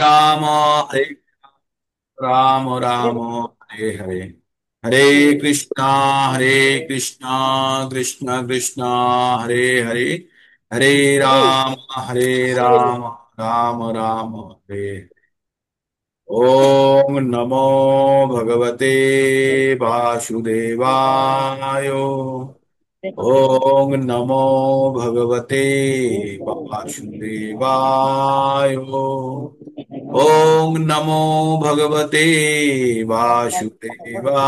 राम हरे राम राम हरे हरे हरे कृष्णा हरे कृष्णा कृष्ण कृष्णा हरे हरे हरे हरे राम राम राम हरे ओम नमो भगवते वासुदेवाय ओम नमो भगवते वासुदेवाय ओम नमो भगवते वासुदेवाय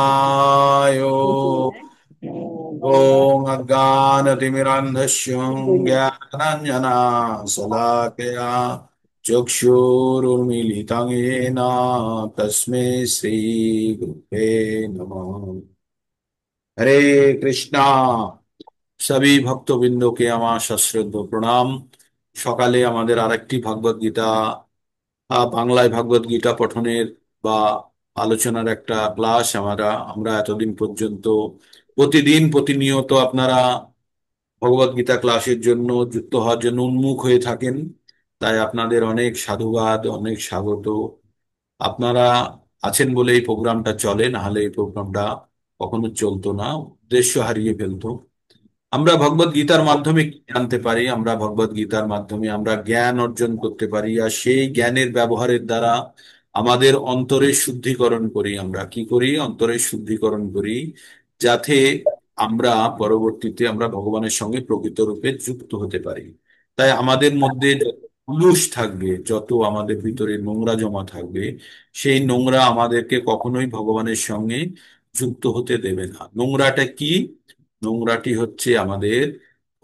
ओम अज्ञानतिमिरान्धस्य ज्ञानाञ्जनशलाकया चक्षुरुन्मीलितं येन तस्मै श्रीगुरुवे नमः। हरे कृष्णा। সবই ভক্তবৃন্দকে আমার সশ্রদ্ধ প্রণাম। সকালে আমাদের আরেকটি ভাগবত গীতা বাংলায় ভাগবত গীতা পঠনের বা আলোচনার একটা ক্লাস আমরা আমরা এতদিন পর্যন্ত প্রতিদিন প্রতিনিয়ত আপনারা ভগবত গীতা ক্লাসের জন্য যুক্ত হওয়ার জন্য উন্মুখ হয়ে থাকেন। তাই আপনাদের অনেক সাধুবাদ, অনেক স্বাগত। আপনারা আছেন বলে এই প্রোগ্রামটা চলে, না হলে এই প্রোগ্রামটা কখনো চলতো না, উদ্দেশ্য হারিয়ে ফেলতো। আমরা ভগবত গীতার মাধ্যমে কি জানতে পারি? আমরা ভগবত গীতার মাধ্যমে আমরা জ্ঞান অর্জন করতে পারি, আর সেই জ্ঞানের ব্যবহারের দ্বারা আমাদের অন্তরের শুদ্ধিকরণ করি। আমরা কি করি? অন্তরের শুদ্ধিকরণ করি, যাতে আমরা পরবর্তীতে আমরা ভগবানের সঙ্গে প্রকৃত রূপে যুক্ত হতে পারি। তাই আমাদের মধ্যে যত কলুষ থাকবে, যত আমাদের ভিতরে নোংরা জমা থাকবে, সেই নোংরা আমাদেরকে কখনোই ভগবানের সঙ্গে যুক্ত হতে দেবে না। নোংরাটা কি? নোংরাটি হচ্ছে আমাদের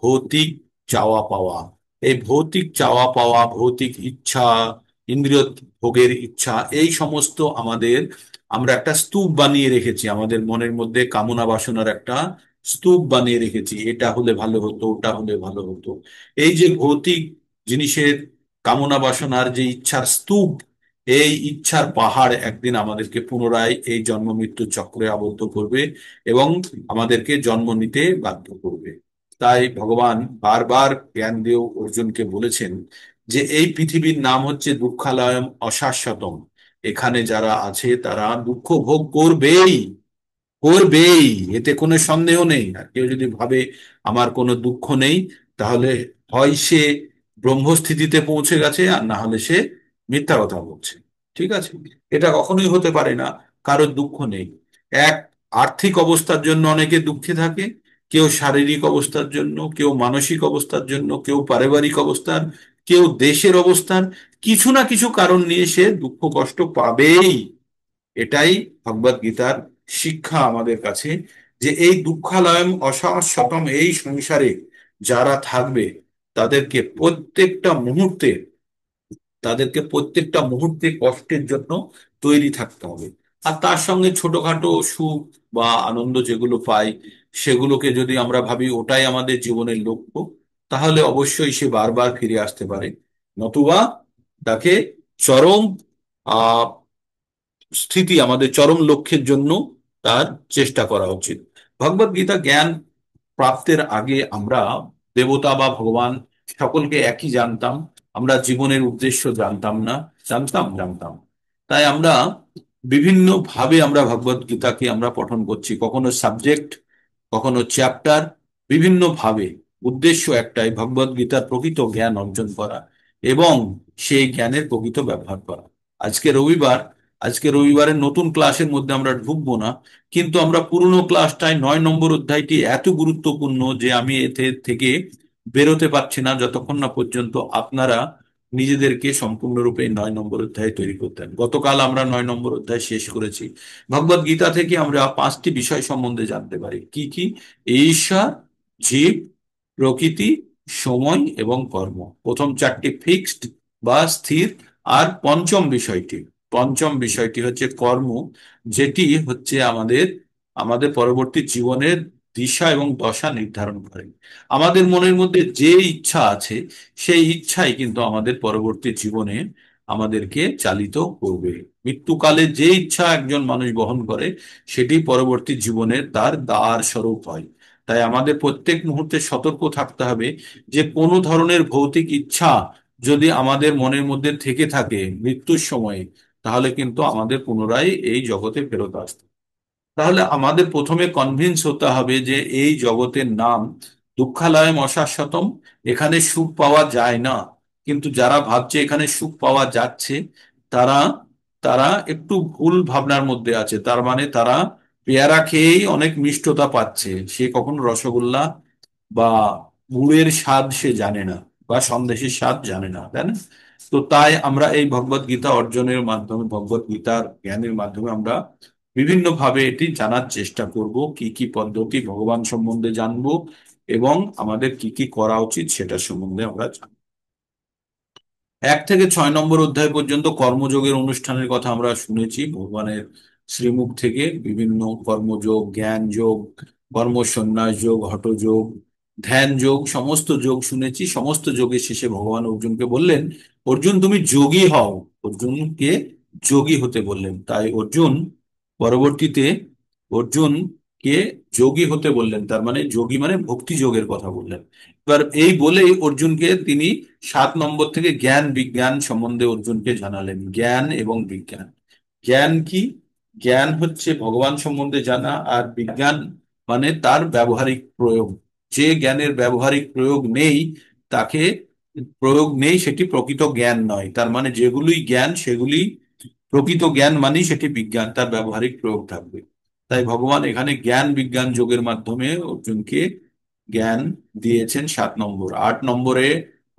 ভৌতিক চাওয়া পাওয়া। এই ভৌতিক চাওয়া পাওয়া, ভৌতিক ইচ্ছা, ইন্দ্রিয় ভোগের ইচ্ছা, এই সমস্ত আমাদের আমরা একটা স্তূপ বানিয়ে রেখেছি। আমাদের মনের মধ্যে কামনা বাসনার একটা স্তূপ বানিয়ে রেখেছি। এটা হলে ভালো হতো, ওটা হলে ভালো হতো। এই যে ভৌতিক জিনিসের কামনা বাসনার যে ইচ্ছার স্তূপ, এই ইচ্ছার পাহাড় একদিন আমাদেরকে পুনরায় এই জন্ম মৃত্যু চক্রে আবদ্ধ করবে এবং আমাদেরকে জন্ম নিতে বাধ্য করবে। তাই ভগবান বারবার জ্ঞান দিয়ে অর্জুনকে বলেছেন যে এই পৃথিবীর নাম হচ্ছে দুঃখালয়ম অশাশ্বতম। এখানে যারা আছে তারা দুঃখ ভোগ করবেই, করবেই, এতে কোনো সন্দেহ নেই। আর কেউ যদি ভাবে আমার কোনো দুঃখ নেই, তাহলে হয় সে ব্রহ্মস্থিতিতে পৌঁছে গেছে, আর না হলে সে মিথ্যা কথা বলছে। ঠিক আছে? এটা কখনোই হতে পারে না, কারোর দুঃখ নেই। এক, আর্থিক অবস্থার জন্য অনেকে দুঃখে থাকে, কেউ শারীরিক অবস্থার জন্য, কেউ মানসিক অবস্থার জন্য, কেউ পারিবারিক অবস্থান, কেউ দেশের অবস্থান, কিছু না কিছু কারণ নিয়ে সে দুঃখ কষ্ট পাবেই। এটাই ভগবদ গীতার শিক্ষা আমাদের কাছে, যে এই দুঃখালয়ম অশাশ্বতম এই সংসারে যারা থাকবে, তাদেরকে প্রত্যেকটা মুহূর্তে প্রত্যেকটা মুহূর্তে কষ্টের জন্য তৈরি থাকতে হবে। আর তার সঙ্গে ছোটখাটো সুখ বা আনন্দ যেগুলো পাই, সেগুলোকে যদি আমরা ভাবি ওটাই আমাদের জীবনের লক্ষ্য, তাহলে অবশ্যই সে বারবার ফিরে আসতে পারে। নতুবা তাকে চরম আহ স্থিতি, আমাদের চরম লক্ষ্যের জন্য তার চেষ্টা করা উচিত। ভগবত গীতা জ্ঞান প্রাপ্তের আগে আমরা দেবতা বা ভগবান সকলকে একই জানতাম। আমরা জীবনের উদ্দেশ্য জানতাম না। জানতাম। তাই আমরা বিভিন্ন ভাবে আমরা ভগবত গীতাকে আমরা পঠন করছি, কখনো সাবজেক্ট, কখনো চ্যাপ্টার, বিভিন্ন ভাবে। উদ্দেশ্য একটাই, ভগবত গীতার প্রকৃত জ্ঞান অর্জন করা এবং সেই জ্ঞানের প্রকৃত ব্যবহার করা। আজকে রবিবার, আজকে রবিবারের নতুন ক্লাসের মধ্যে আমরা ঢুকবো না, কিন্তু আমরা পুরনো ক্লাসটায় 9 নম্বর অধ্যায়টি এত গুরুত্বপূর্ণ যে আমি এতে থেকে বেরোতে পারছি না যতক্ষণ না পর্যন্ত আপনারা নিজেদেরকে সম্পূর্ণরূপে 9 নম্বর অধ্যায় তৈরি করতেন। গতকাল আমরা 9 নম্বর অধ্যায় শেষ করেছি। ভগবত গীতা থেকে আমরা 5টি বিষয় সম্বন্ধে জানতে পারি। কি কি? ঈশ্বর, জীব, প্রকৃতি, সময় এবং কর্ম। প্রথম 4টি ফিক্সড বা স্থির। আর পঞ্চম বিষয়টি হচ্ছে কর্ম, যেটি হচ্ছে আমাদের আমাদের পরবর্তী জীবনের দিশা এবং দশা নির্ধারণ করে। আমাদের মনের মধ্যে যে ইচ্ছা আছে, সেই ইচ্ছাই কিন্তু আমাদের পরবর্তী জীবনে আমাদেরকে চালিত করবে। মৃত্যুকালে যে ইচ্ছা একজন মানুষ বহন করে, সেটি পরবর্তী জীবনের তার দ্বার স্বরূপ হয়। তাই আমাদের প্রত্যেক মুহূর্তে সতর্ক থাকতে হবে যে কোনো ধরনের ভৌতিক ইচ্ছা যদি আমাদের মনের মধ্যে থেকে থাকে মৃত্যুর সময়ে, তাহলে কিন্তু আমাদের পুনরায় এই জগতে ফেরত আসতে। তাহলে আমাদের প্রথমে কনভিন্স হতে হবে যে এই জগতের নাম দুঃখালয়ম অশাশ্বতম, এখানে সুখ পাওয়া যায় না। কিন্তু যারা ভাবছে এখানে সুখ পাওয়া যাচ্ছে, তারা তারা একটু ভুল ভাবনার মধ্যে আছে। তার মানে তারা পেয়ারা খেয়েই অনেক মিষ্টতা পাচ্ছে, সে কখনো রসগোল্লা বা গুড়ের স্বাদ সে জানে না, বা সন্দেশের স্বাদ জানে না, তাই না? তো তাই আমরা এই ভগবত গীতা অর্জনের মাধ্যমে, ভগবত গীতার জ্ঞানের মাধ্যমে আমরা বিভিন্ন ভাবে এটি জানার চেষ্টা করব, কি কি পদ্ধতি ভগবান সম্বন্ধে জানবো, এবং আমাদের কি কি করা উচিত সেটা সম্বন্ধে আমরা জানবো। 1 থেকে 6 নম্বর অধ্যায় পর্যন্ত কর্মযোগের অনুষ্ঠানের কথা আমরা শুনেছি ভগবানের শ্রীমুখ থেকে। বিভিন্ন কর্মযোগ, জ্ঞান যোগ, কর্ম সন্ন্যাস যোগ, হঠযোগ, ধ্যান যোগ, সমস্ত যোগ শুনেছি। সমস্ত যোগের শেষে ভগবান অর্জুনকে বললেন, অর্জুন তুমি যোগী হও। অর্জুনকে যোগী হতে বললেন। তাই পরবর্তীতে অর্জুনকে যোগী হতে বললেন। তার মানে যোগী মানে ভক্তি যোগের কথা বললেন। এবার এই বলেই অর্জুনকে তিনি 7 নম্বর থেকে জ্ঞান বিজ্ঞান সম্বন্ধে অর্জুনকে জানালেন। জ্ঞান এবং বিজ্ঞান। জ্ঞান কি? জ্ঞান হচ্ছে ভগবান সম্বন্ধে জানা, আর বিজ্ঞান মানে তার ব্যবহারিক প্রয়োগ। যে জ্ঞানের ব্যবহারিক প্রয়োগ নেই, তাকে সেটি প্রকৃত জ্ঞান নয়। তার মানে যেগুলি জ্ঞান সেগুলি প্রকৃত জ্ঞান, মানেই সেটি বিজ্ঞান, তার ব্যবহারিক প্রয়োগ থাকবে। তাই ভগবান এখানে জ্ঞান বিজ্ঞান যোগের মাধ্যমে অর্জুনকে জ্ঞান দিয়েছেন। 7 নম্বর। 8 নম্বরে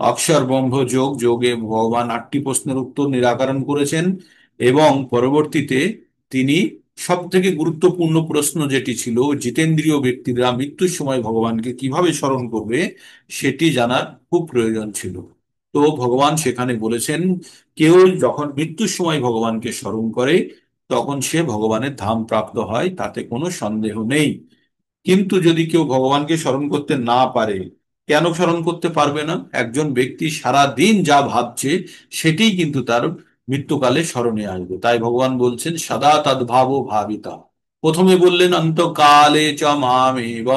অক্ষর ব্রহ্ম যোগ, যোগে ভগবান 8টি প্রশ্নের উত্তর নিরাকরণ করেছেন। এবং পরবর্তীতে তিনি সব থেকে গুরুত্বপূর্ণ প্রশ্ন যেটি ছিল, জিতেন্দ্রীয় ব্যক্তিরা মৃত্যুর সময় ভগবানকে কিভাবে স্মরণ করবে, সেটি জানার খুব প্রয়োজন ছিল। তো ভগবান সেখানে বলেছেন, কেউ যখন মৃত্যুর সময় ভগবানকে স্মরণ করে, তখন সে ভগবানের ধাম প্রাপ্ত হয়, তাতে কোনো সন্দেহ নেই। কিন্তু যদি কেউ ভগবানকে স্মরণ করতে না পারে, কেন স্মরণ করতে পারবে না? একজন ব্যক্তি সারা দিন যা ভাবছে, সেটিই কিন্তু তার মৃত্যুকালে স্মরণে আসবে। তাই ভগবান বলছেন সদা তদ্ভাব ভাবিতা। প্রথমে বললেন অন্তকালে চ মামেব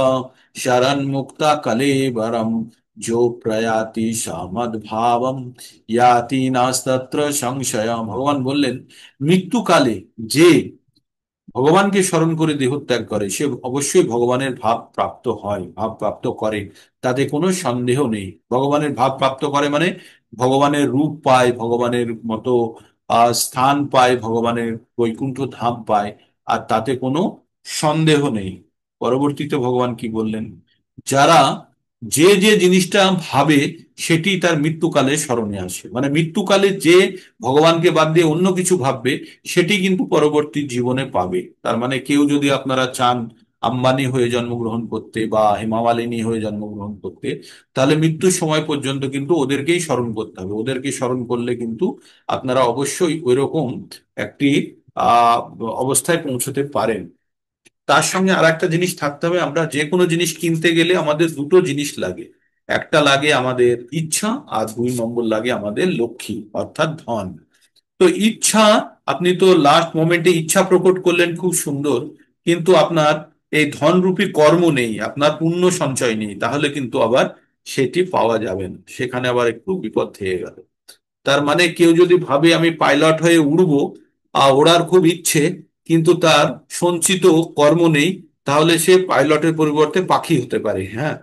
শরণ মুক্তা কলেবরম, যো প্রয়াতি সমদ ভাবম ইয়াতি নাস্তত্র সংশয়। ভগবান বললেন মৃত্যুকালে যে ভগবানকে স্মরণ করে দেহত্যাগ করে, সে অবশ্যই ভগবানের ভাব প্রাপ্ত হয়, ভাব প্রাপ্ত করে, তাতে কোনো সন্দেহ নেই। ভগবানের ভাব প্রাপ্ত করে মানে ভগবানের রূপ পায়, ভগবানের মতো স্থান পায়, ভগবানের বৈকুণ্ঠ ধাম পায়, আর তাতে কোনো সন্দেহ নেই। পরবর্তীতে ভগবান কি বললেন? যারা যে যে জিনিসটা ভাবে, সেটি তার মৃত্যুকালে স্মরণে আসে। মানে মৃত্যুকালে যে ভগবানকে বাদ দিয়ে অন্য কিছু ভাববে, সেটি কিন্তু পরবর্তী জীবনে পাবে। তার মানে কেউ যদি আপনারা চান আম্বানি হয়ে জন্মগ্রহণ করতে বা হেমা মালিনী হয়ে জন্মগ্রহণ করতে, তাহলে মৃত্যুর সময় পর্যন্ত কিন্তু ওদেরকেই স্মরণ করতে হবে। ওদেরকে স্মরণ করলে কিন্তু আপনারা অবশ্যই ওইরকম একটি আহ অবস্থায় পৌঁছতে পারেন। তার সঙ্গে আর একটা জিনিস থাকতে হবে, আমরা যে কোনো জিনিস কিনতে গেলে আমাদের দুটো জিনিস লাগে। একটা লাগে আমাদের ইচ্ছা, আর 2 নম্বর লাগে আমাদের লক্ষ্মী, অর্থাৎ ধন। তো ইচ্ছা, আপনি তো লাস্ট মোমেন্টে ইচ্ছা প্রকট করলেন, খুব সুন্দর, কিন্তু আপনার এই ধনরূপী কর্ম নেই, আপনার পুণ্য সঞ্চয় নেই, তাহলে কিন্তু আবার সেটি পাওয়া যাবে না, সেখানে আবার একটু বিপদ থেকে গেল। তার মানে কেউ যদি ভাবে আমি পাইলট হয়ে উড়বো, ওড়ার খুব ইচ্ছে, কিন্তু তার সঞ্চিত কর্ম নেই, তাহলে সে পাইলটের পরিবর্তে পাখি হতে পারে। হ্যাঁ,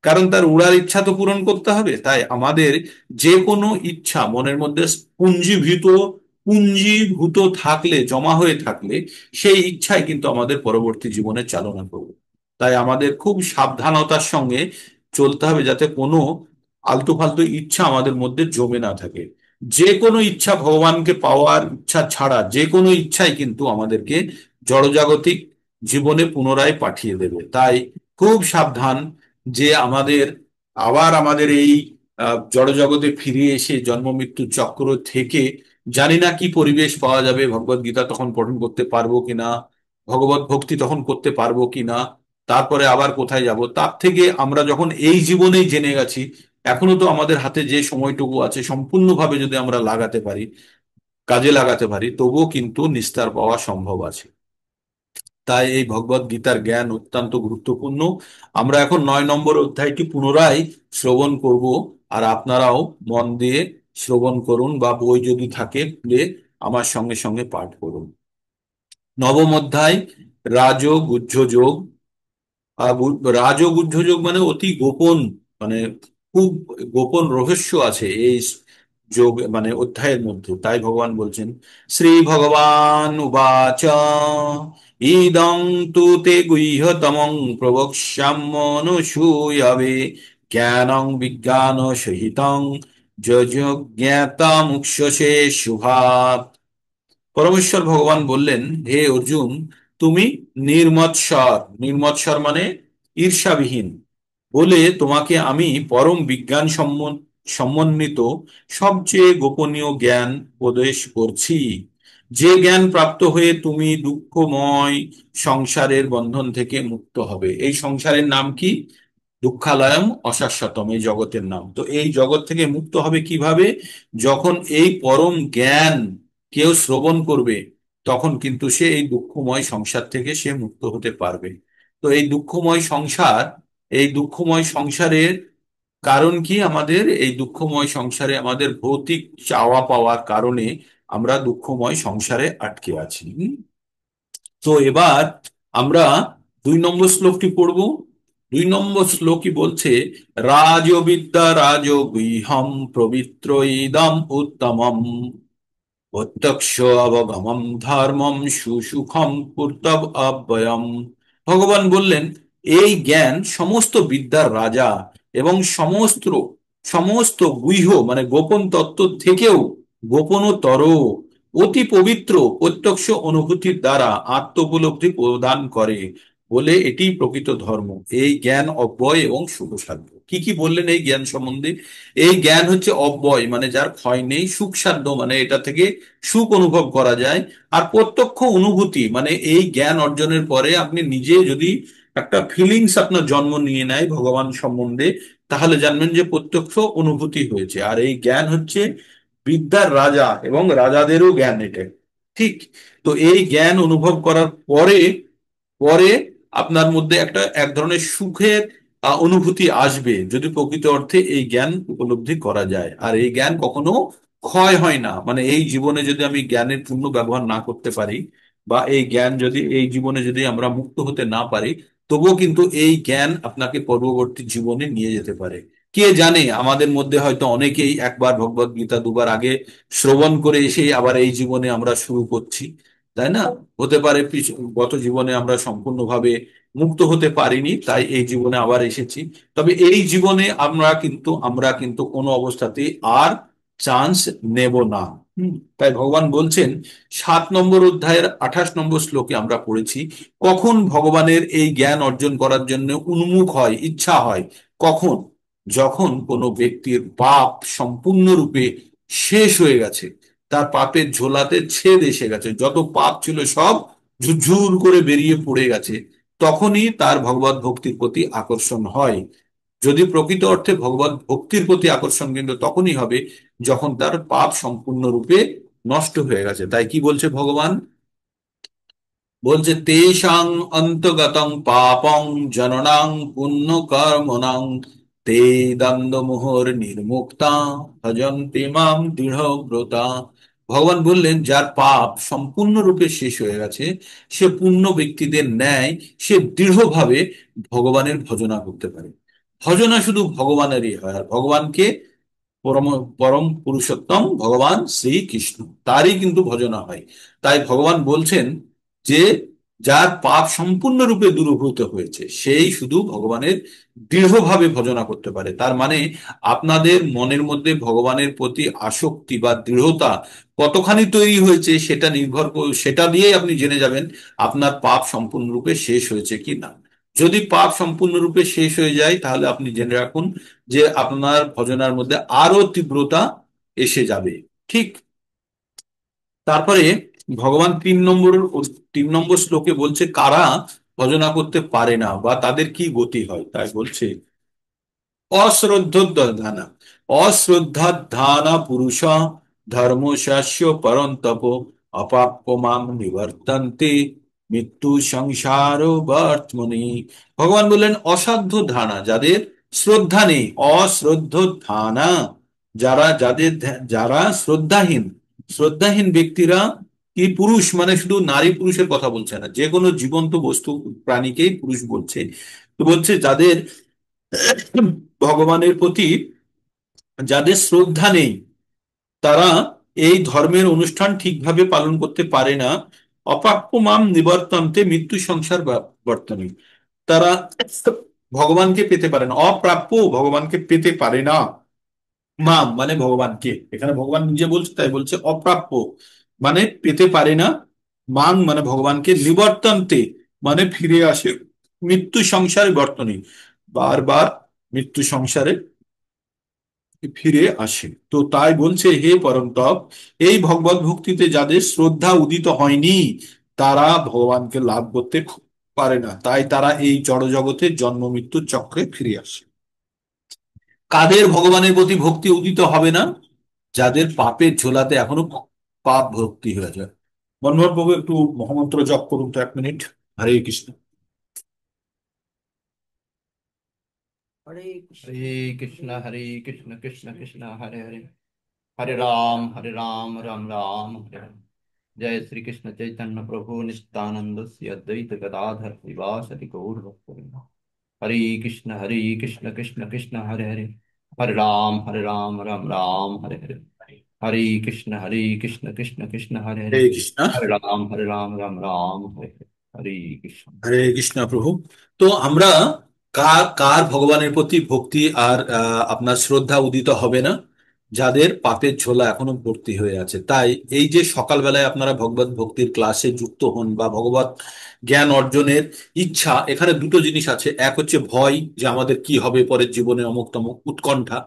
কারণ তার উড়ার ইচ্ছা তো পূরণ করতে হবে। তাই আমাদের যে কোনো ইচ্ছা মনের মধ্যে পুঞ্জীভূত থাকলে, জমা হয়ে থাকলে, সেই ইচ্ছাই কিন্তু আমাদের পরবর্তী জীবনে চালনা করবে। তাই আমাদের খুব সাবধানতার সঙ্গে চলতে হবে, যাতে কোনো আলতু ফালতু ইচ্ছা আমাদের মধ্যে জমে না থাকে। যে কোনো ইচ্ছা, ভগবানকে পাওয়ার ইচ্ছা ছাড়া যে কোনো ইচ্ছাই কিন্তু আমাদেরকে জড়জাগতিক জীবনে পুনরায় পাঠিয়ে দেবে। তাই খুব সাবধান যে আমাদের এই জড়জগতে ফিরে এসে জন্ম মৃত্যু চক্র থেকে জানি না কি পরিবেশ পাওয়া যাবে, ভগবত গীতা তখন পঠন করতে পারবো কিনা, ভগবত ভক্তি তখন করতে পারবো কিনা, তারপরে আবার কোথায় যাব, তার থেকে আমরা যখন এই জীবনেই জেনে গেছি, এখনো তো আমাদের হাতে যে সময়টুকু আছে সম্পূর্ণভাবে যদি আমরা কাজে লাগাতে পারি, তবুও কিন্তু নিস্তার পাওয়া সম্ভব আছে। তাই এই ভগবত গীতার জ্ঞান অত্যন্ত গুরুত্বপূর্ণ। আমরা এখন 9 নম্বর অধ্যায়টি পুনরায় শ্রবণ করব, আর আপনারাও মন দিয়ে শ্রবণ করুন, বা বই যদি থাকে খুলে আমার সঙ্গে সঙ্গে পাঠ করুন। নবম অধ্যায়, রাজগুহ্য যোগ। রাজগুহ্য যোগ মানে অতি গোপন, মানে খুব গোপন রহস্য আছে এই যোগ মানে অধ্যায়ের মধ্যে। তাই ভগবান বলছেন, শ্রী ভগবান উবাচ ইদং তু তে গুহ্যতমং প্রবক্ষ্যাম্যনুসূয়বে জ্ঞানং বিজ্ঞান সহিতং যজ্ঞাতামুক্ষসে শুভাৎ। পরমেশ্বর ভগবান বললেন, হে অর্জুন, তুমি নির্মৎসর, নির্মৎসর মানে ঈর্ষাবিহীন বলে তোমাকে আমি পরম বিজ্ঞান সমন্বিত সবচেয়ে গোপনীয় জ্ঞান উপদেশ করছি। যে জ্ঞান প্রাপ্ত হয়ে তুমি দুঃখময় সংসারের বন্ধন থেকে মুক্ত হবে। এই সংসারের নাম কি? দুঃখালয়ম অশাশ্বতম, এই জগতের নাম। তো এই জগৎ থেকে মুক্ত হবে কিভাবে? যখন এই পরম জ্ঞান কেউ শ্রবণ করবে, তখন কিন্তু সে এই দুঃখময় সংসার থেকে সে মুক্ত হতে পারবে। তো এই দুঃখময় সংসার, এই দুঃখময় সংসারের কারণ কি? আমাদের এই দুঃখময় সংসারে আমাদের ভৌতিক চাওয়া পাওয়ার কারণে আমরা দুঃখময় সংসারে আটকে আছি। তো এবার আমরা 2 নম্বর শ্লোকটি পড়ব। 2 নম্বর শ্লোকই বলছে, রাজবিদ্যা রাজগৃহম পবিত্র ইদম উত্তমম প্রত্যক্ষ অবগমম ধর্মম সুসুখম কর্তব্য অব্যয়ম। ভগবান বললেন, এই জ্ঞান সমস্ত বিদ্যার রাজা এবং সমস্ত সমস্ত গুহ্য মানে গোপন তত্ত্ব থেকেও গোপনতর, অতি পবিত্র, প্রত্যক্ষ অনুভূতির দ্বারা আত্মোপলব্ধি প্রদান করে বলে এটি প্রকৃত ধর্ম। এই জ্ঞান অব্যয় এবং সুখসাধ্য। কি কি বললেন এই জ্ঞান সম্বন্ধে? এই জ্ঞান হচ্ছে অব্যয়, মানে যার ক্ষয় নেই, সুখসাধ্য মানে এটা থেকে সুখ অনুভব করা যায়, আর প্রত্যক্ষ অনুভূতি মানে এই জ্ঞান অর্জনের পরে আপনি নিজে যদি একটা ফিলিংস আপনার জন্ম নিয়ে নেয় ভগবান সম্বন্ধে, তাহলে জানবেন যে প্রত্যক্ষ অনুভূতি হয়েছে। আর এই জ্ঞান হচ্ছে বিদ্যার রাজা এবং রাজাদেরও জ্ঞান এটা, ঠিক? তো এই জ্ঞান অনুভব করার পরে পরে আপনার মধ্যে একটা এক ধরনের সুখের অনুভূতি আসবে, যদি প্রকৃত অর্থে এই জ্ঞান উপলব্ধি করা যায়। আর এই জ্ঞান কখনো ক্ষয় হয় না, মানে এই জীবনে যদি আমি জ্ঞানের পূর্ণ ব্যবহার না করতে পারি, বা এই জ্ঞান যদি এই জীবনে যদি আমরা মুক্ত হতে না পারি, তবুও কিন্তু এই জ্ঞান আপনাকে পরবর্তী জীবনে নিয়ে যেতে পারে। কে জানে, আমাদের মধ্যে হয়তো অনেকেই একবার ভগবত গীতা দুবার আগে শ্রবণ করে এসেই আবার এই জীবনে আমরা শুরু করছি, তাই না? হতে পারে গত জীবনে আমরা সম্পূর্ণভাবে মুক্ত হতে পারিনি, তাই এই জীবনে আবার এসেছি। তবে এই জীবনে আমরা কিন্তু কোনো অবস্থাতেই আর চান্স নেব না। তাই ভগবান বলছেন, 7 নম্বর অধ্যায়ের 28 নম্বর শ্লোকে আমরা পড়েছি, কখন ভগবানের এই জ্ঞান অর্জন করার জন্য উন্মুখ হয়, ইচ্ছা হয়? কখন? যখন কোনো ব্যক্তির পাপ সম্পূর্ণরূপে শেষ হয়ে গেছে, তার পাপের ঝোলাতে ছেদ এসে গেছে, যত পাপ ছিল সব ঝুরঝুর করে বেরিয়ে পড়ে গেছে, তখনই তার ভগবত ভক্তির প্রতি আকর্ষণ হয়। যদি প্রকৃত অর্থে ভগবত ভক্তির প্রতি আকর্ষণ কিন্তু তখনই হবে যখন তার পাপ সম্পূর্ণরূপে নষ্ট হয়ে গেছে। তাই কি বলছে ভগবান? বলছে, তেষাং অন্তগতং পাপং জননাং পুণ্য কর্মণাং তে দ্বন্দ্ব মোহর নির্মুক্তা ভজন্তি মাম দৃঢ়ব্রতা। ভগবান বললেন, যার পাপ সম্পূর্ণরূপে শেষ হয়ে গেছে, সে পূর্ণ ব্যক্তিদের ন্যায় সে দৃঢ়ভাবে ভগবানের ভজনা করতে পারে। ভজনা শুধু ভগবানেরই হয়, আর ভগবানকে পরম পরম পুরুষোত্তম ভগবান শ্রীকৃষ্ণ, তারই কিন্তু ভজনা হয়। তাই ভগবান বলছেন যে যার পাপ সম্পূর্ণরূপে দূরীভূত হয়েছে সেই শুধু ভগবানের দৃঢ়ভাবে ভজনা করতে পারে। তার মানে আপনাদের মনের মধ্যে ভগবানের প্রতি আসক্তি বা দৃঢ়তা কতখানি তৈরি হয়েছে সেটা নির্ভর করে, সেটা দিয়েই আপনি জেনে যাবেন আপনার পাপ সম্পূর্ণরূপে শেষ হয়েছে কি না। যদি পাপ সম্পূর্ণরূপে শেষ হয়ে যায়, তাহলে আপনি জেনে রাখুন যে আপনার ভজনার মধ্যে আরো তীব্রতা এসে যাবে, ঠিক? তারপরে ভগবান 3 নম্বর শ্লোকে বলছে কারা ভজনা করতে পারে না বা তাদের কি গতি হয়। তাই বলছে, অশ্রদ্ধা অশ্রদ্ধাধানা পুরুষ ধর্মশাস্য পরন্তপ অপাপ্যমাম নিবর্তন্তে মৃত্যু সংসার বর্তমনি। ভগবান বললেন, অসাধ্য ধারণা যাদের, শ্রদ্ধা নেই, অশ্রদ্ধ ধারণা যারা শ্রদ্ধাহীন, শ্রদ্ধাহীন ব্যক্তিরা কি পুরুষ মানে শুধু নারী পুরুষের কথা বলছে না, যে কোনো জীবন্ত বস্তু প্রাণীকেই পুরুষ বলছে। তো বলছে যাদের ভগবানের প্রতি যাদের শ্রদ্ধা নেই, তারা এই ধর্মের অনুষ্ঠান ঠিকভাবে পালন করতে পারে না। অপ্রাপ্য মাম নিবর্তন্তে, মৃত্যু সংসার বর্তনে, তারা ভগবানকে পেতে পারে না, অপ্রাপ্য ভগবানকে পেতে পারে না। মাম মানে ভগবানকে, এখানে ভগবান নিজে বলছে তাই বলছে অপ্রাপ্য মানে পেতে পারে না, মাং মানে ভগবানকে, নিবর্তন্তে মানে ফিরে আসে, মৃত্যু সংসারে বর্তনে বারবার মৃত্যু সংসারে ফিরে আসে। তো তাই বলছে হে পরমতপ, এই ভগবত ভক্তিতে যাদের শ্রদ্ধা উদিত হয়নি, তারা ভগবানকে লাভ করতে পারে না, তাই তারা এই জড় জগতের জন্ম মৃত্যুর চক্রে ফিরে আসে। কাদের ভগবানের প্রতি ভক্তি উদিত হবে না? যাদের পাপের ঝোলাতে এখনো পাপ ভর্তি হয়ে যায়। মনমোহন বাবু একটু মহামন্ত্র জপ করুন তো 1 মিনিট। হরে কৃষ্ণ। हरे कृष्ण कृष्ण कृष्ण हरे हरे, हरे राम राम राम हरे हरे। जय श्री कृष्ण चैतन्य प्रभु नित्यानंद श्री अद्वैत गदाधर श्रीवासदि गौर भक्तवृंद। हरे कृष्ण कृष्ण कृष्ण हरे हरे, हरे राम राम राम हरे हरे। हरे कृष्ण कृष्ण कृष्ण हरे हरे, हरे कृष्ण। हरे राम राम राम हरे हरे। हरे कृष्ण। হরে কৃষ্ণ প্রভু। তো আমরা কার কার ভগবানের প্রতি ভক্তি আর আপনার শ্রদ্ধা উদিত হবে না? যাদের পাপের ঝোলা এখনো ভর্তি হয়ে আছে। তাই এই যে সকালবেলায় আপনারা ভগবত ভক্তির ক্লাসে যুক্ত হন বা ভগবত জ্ঞান অর্জনের ইচ্ছা, এখানে দুটো জিনিস আছে। এক হচ্ছে ভয়, যে আমাদের কি হবে পরের জীবনে, অমুক তমুক উৎকণ্ঠা।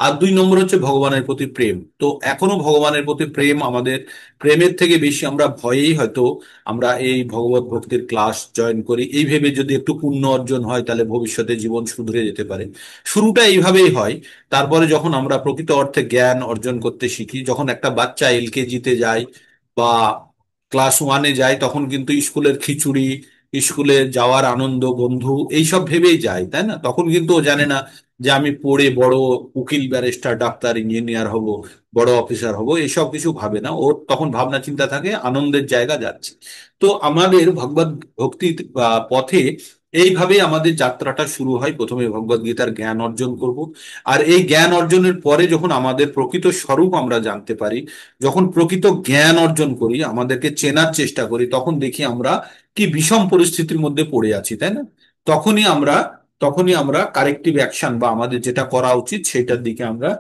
আর 2 নম্বর হচ্ছে ভগবানের প্রতি প্রেম। তো এখনো ভগবানের প্রতি প্রেম আমাদের, প্রেমের থেকে বেশি আমরা ভয়েই হয়তো আমরা এই ভগবত ভক্তির ক্লাস জয়েন করি, এই ভেবে যদি একটু পুণ্য অর্জন হয় তাহলে ভবিষ্যতে জীবন শুধরে যেতে পারে। শুরুটা এইভাবেই হয়। তারপরে যখন আমরা প্রকৃত অর্থে জ্ঞান অর্জন করতে শিখি, যখন একটা বাচ্চা এলকেজিতে যায় বা ক্লাস 1-এ যায়, তখন কিন্তু স্কুলের খিচুড়ি, স্কুলে যাওয়ার আনন্দ, বন্ধু, এইসব ভেবেই যায়, তাই না? তখন কিন্তু ও জানে না যে আমি পড়ে বড় উকিল, ব্যারিস্টার, ডাক্তার, ইঞ্জিনিয়ার হব, বড় অফিসার হব, এসব কিছু ভাবে না। ওর তখন ভাবনা চিন্তা থাকে আনন্দের জায়গা যাচ্ছে। তো আমাদের ভগবত ভক্তি পথে এইভাবে আমাদের যাত্রাটা শুরু হয়। প্রথমে ভগবত গীতার জ্ঞান অর্জন করব, আর এই জ্ঞান অর্জনের পরে যখন আমাদের প্রকৃত স্বরূপ আমরা জানতে পারি, যখন প্রকৃত জ্ঞান অর্জন করি, আমাদেরকে চেনার চেষ্টা করি, তখন দেখি আমরা কি বিষম পরিস্থিতির মধ্যে পড়ে আছি, তাই না? তখনই আমরা তখনই আমরা কারেক্টিভ অ্যাকশন বা আমাদের যেটা করা উচিত সেটার দিকে আমরা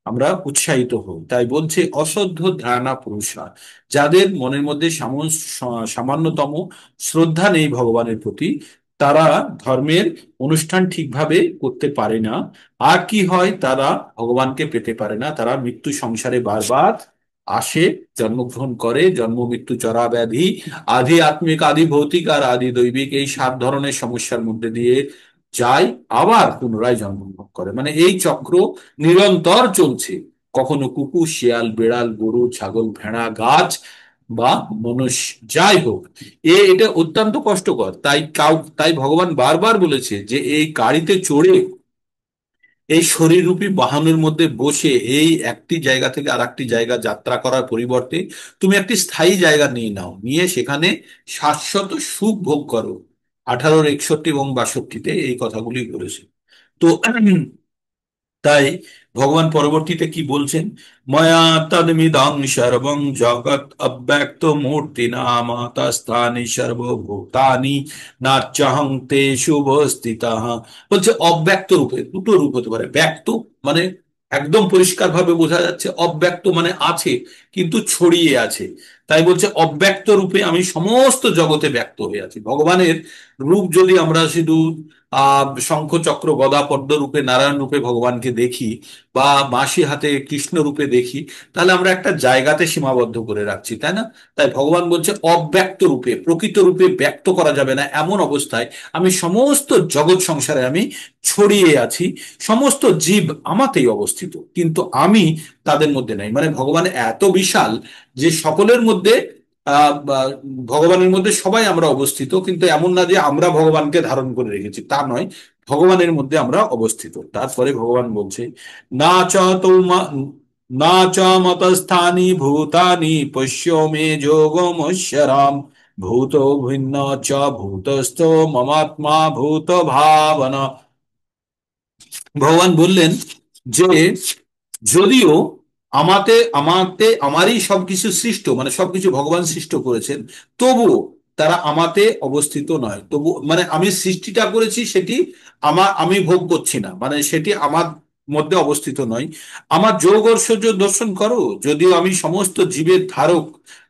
আমরা উৎসাহিত হই। তাই বলছে অশ্রদ্ধ ধারণা পুরুষরা, যাদের মনের মধ্যে সামান্যতম শ্রদ্ধা নেই ভগবানের প্রতি, তারা ধর্মের অনুষ্ঠান ঠিকভাবে করতে পারে না। আর কি হয়, তারা ভগবানকে পেতে পারে না, তারা মৃত্যু সংসারে বারবার আসে, জন্মগ্রহণ করে, জন্ম মৃত্যু চরা ব্যাধি, আদি আত্মিক, আদি ভৌতিক আর আদি দৈবিক, এই 7 ধরনের সমস্যার মধ্যে দিয়ে যায়, আবার পুনরায় জন্মগ্রহণ করে। মানে এই চক্র নিরন্তর চলছে। কখনো কুকুর, শিয়াল, বেড়াল, গরু, ছাগল, ভেড়া, গাছ বা মনুষ্য, যাই হোক, এটা অত্যন্ত কষ্টকর। তাই ভগবান বারবার বলেছে যে এই গাড়িতে চড়ে, এই শরীররূপী বাহনের মধ্যে বসে এই একটি জায়গা থেকে আর একটি জায়গা যাত্রা করার পরিবর্তে তুমি একটি স্থায়ী জায়গা নিয়ে নাও, নিয়ে সেখানে শাশ্বত সুখ ভোগ করো। 18-র 61 এবং 62-তে এই কথাগুলি বলেছে। তো তাই ভগবান পরবর্তীতে কি বলছেন, ময়া তদমিদং সর্বং জগৎ অব্যক্ত মূর্তি নাম তস্থানি সর্বভূতানি নাচ্যহং তেষু অবস্থিতঃ। বলছে অব্যক্ত রূপে, দুটো রূপ হতে পারে। ব্যক্ত মানে একদম পরিষ্কার ভাবে বোঝা যাচ্ছে, অব্যক্ত মানে আছে কিন্তু ছড়িয়ে আছে। তাই বলছে অব্যক্ত রূপে আমি সমস্ত জগতে ব্যক্ত হয়ে আছি। ভগবানের রূপ যদি আমরা শুধু শঙ্খ চক্র গদা পদ্ম রূপে, নারায়ণ রূপে ভগবানকে দেখি, বা বাঁশি হাতে কৃষ্ণ রূপে দেখি, তাহলে আমরা একটা জায়গাতে সীমাবদ্ধ করে রাখছি, তাই না? তাই ভগবান বলছে অব্যক্ত রূপে, প্রকৃত রূপে ব্যক্ত করা যাবে না এমন অবস্থায় আমি সমস্ত জগৎ সংসারে আমি ছড়িয়ে আছি। সমস্ত জীব আমাতেই অবস্থিত, কিন্তু আমি তাদের মধ্যে নাই। মানে ভগবান এত বিশাল যে সকলের মধ্যে বা ভগবানের মধ্যে সবাই আমরা অবস্থিত, কিন্তু এমন না যে আমরা ভগবানকে ধারণ করে রেখেছি, তা নয়। ভগবানের মধ্যে আমরা অবস্থিত। তারপরে ভগবান বলছে, না চ তৌমা না চ মতস্থানি ভূতানি পশ্য মে যোগমস্যরাম ভূত ভিন্ন চ ভূতস্থ মমাত্মা ভূত ভাবনা। ভগবান বললেন যে যদিও আমাতে আমাতে আমারই সবকিছু সৃষ্ট, মানে সবকিছু ভগবান সৃষ্ট করেছেন, তবুও তারা আমাতে অবস্থিত নয়। তবু মানে আমি সৃষ্টিটা করেছি, সেটি আমি ভোগ করছি না, মানে সেটি আমার মধ্যে অবস্থিত নয়। আমার যোগ ঐশ্বর্য দর্শন করো, যদিও আমি সমস্ত জীবের ধারক,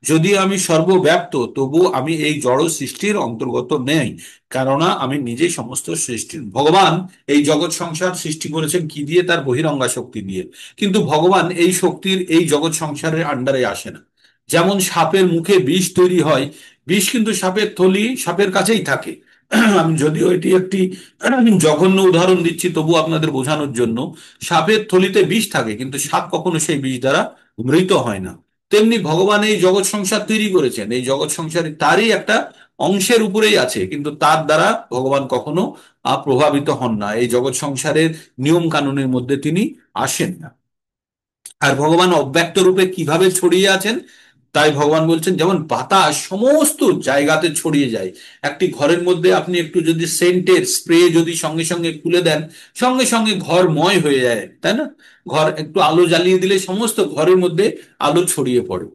যদিও আমি সর্বব্যাপ্ত, তবু আমি এই জড় সৃষ্টির অন্তর্গত নেই, কেননা আমি নিজেই সমস্ত সৃষ্টি। ভগবান এই জগৎ সংসার সৃষ্টি করেছেন কি দিয়ে? তার বহিরঙ্গা শক্তি দিয়ে। কিন্তু ভগবান এই শক্তির এই জগৎ সংসারের আন্ডারে আসে না। যেমন সাপের মুখে বিষ তৈরি হয়, বিষ কিন্তু সাপের থলি সাপের কাছেই থাকে। আমি যদিও এটি একটি জঘন্য উদাহরণ দিচ্ছি, তবু আপনাদের বোঝানোর জন্য। সাপের থলিতে বিষ থাকে, কিন্তু সাপ কখনো সেই বিষ দ্বারা মৃত হয় না। তেমনি ভগবান এই জগৎ সংসার তৈরি করেছেন, এই জগৎ সংসারে তারই একটা অংশের উপরেই আছে, কিন্তু তার দ্বারা ভগবান কখনো প্রভাবিত হন না। এই জগৎ সংসারের নিয়ম কানুনের মধ্যে তিনি আসেন না। আর ভগবান অব্যক্ত রূপে কিভাবে ছড়িয়ে আছেন? তাই ভগবান বলছেন, যেমন বাতাস সমস্ত জায়গাতে ছড়িয়ে যায়। একটি ঘরের মধ্যে আপনি একটু যদি সেন্টের স্প্রে যদি সঙ্গে সঙ্গে খুলে দেন, সঙ্গে সঙ্গে ঘরময় হয়ে যায়, তাই না? ঘর একটু আলো জ্বালিয়ে দিলে সমস্ত ঘরের মধ্যে আলো ছড়িয়ে পড়ে।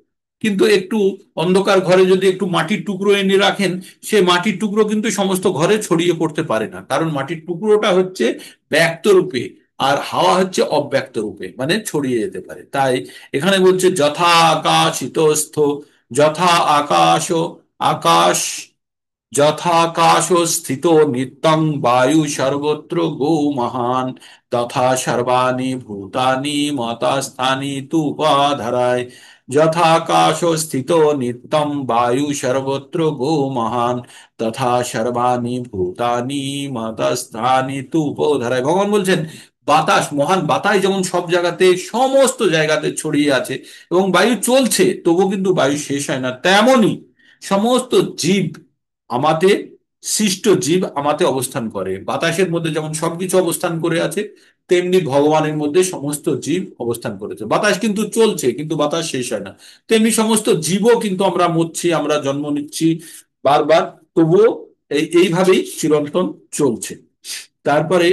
কিন্তু একটু অন্ধকার ঘরে যদি একটু মাটির টুকরো এনে রাখেন, সে মাটির টুকরো কিন্তু সমস্ত ঘরে ছড়িয়ে পড়তে পারে না, কারণ মাটির টুকরোটা হচ্ছে ব্যক্ত রূপে, আর হাওয়া হচ্ছে অব্যক্ত রূপে, মানে ছড়িয়ে যেতে পারে। তাই এখানে বলছে যথা আকাশ ইতস্থ, যথা আকাশ আকাশ, যথাকাশ স্থিত নিত্যং বায়ু সর্বত্র গো মহান, তথা সর্বাণি ভূতানি মতাস্থানি তু উপাধরায়। যথাকাশ স্থিত নিত্যং বায়ু সর্বত্র গো মহান, তথা সর্বাণি ভূতানি মতাস্থানি তু উপাধরায়। ভগবান বলছেন বাতাস, মহান বাতাস যেমন সব জায়গাতে সমস্ত জায়গাতে ছড়িয়ে আছে, এবং বায়ু চলছে তবু কিন্তু বায়ু শেষ হয় না, তেমনই সমস্ত জীব, আমাতে সৃষ্ট জীব আমাতে অবস্থান করে। বাতাসের মধ্যে যেমন সবকিছু অবস্থান করে আছে, তেমনি ভগবানের মধ্যে সমস্ত জীব অবস্থান করেছে। বাতাস কিন্তু চলছে, কিন্তু বাতাস শেষ হয় না। তেমনি সমস্ত জীবও কিন্তু, আমরা মরছি, আমরা জন্ম নিচ্ছি বারবার, তবুও এইভাবেই চিরন্তন চলছে। তারপরে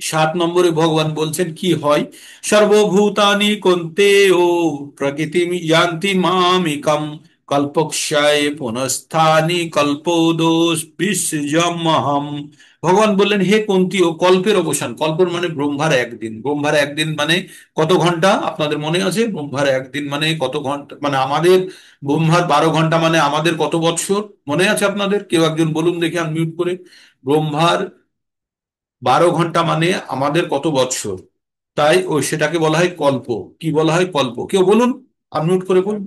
7 নম্বরে ভগবান বলছেন কি হয়, সর্বভূতানি কন্তে ও প্রকৃতি ইয়ান্তি মামিকম কল্পক্ষয় পুনঃস্থানি কল্পদোষ বিসৃজমহম। ভগবান বললেন, হে কুন্তি, ও কল্পের অবসান, কল্পের মানে ব্রহ্মার একদিন, ব্রহ্মার একদিন মানে কত ঘন্টা আপনাদের মনে আছে? ব্রহ্মার একদিন মানে কত ঘন্টা, মানে আমাদের ব্রহ্মার 12 ঘন্টা মানে আমাদের কত বৎসর মনে আছে আপনাদের? কেউ একজন বলুন দেখি আনমিউট করে। ব্রহ্মার 12 ঘন্টা মানে আমাদের কত বৎসর? তাই ওই সেটাকে বলা হয় কল্প। কি বলা হয়? কল্প। কেউ বলুন, আনমিউট করে বলুন,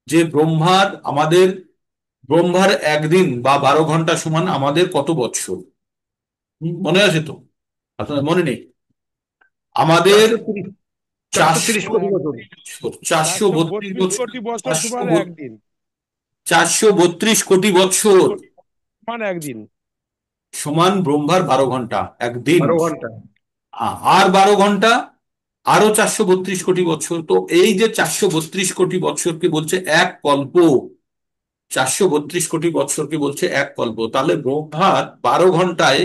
যে ব্রহ্মার একদিন বা 12 ঘন্টা সমান আমাদের কত বৎসর? মনে আছে তো? আপনার মনে নেই? আমাদের 430 430 চারশো কোটি বছর। 432 432 বছর, কোটি বছর চারশো সমান একদিন। 432 কোটি 32 বৎসর কোটি সমান একদিন। সমান ব্রহ্মার 12 ঘন্টা একদিন। 12 ঘন্টা। আর 12 ঘন্টা আরো 432 কোটি বছর। তো এই যে 432 কোটি বছরকে বলছে এক কল্প, 432 কোটি বছরকে বলছে এক কল্প। তাহলে ব্রহ্মার 12 ঘন্টায়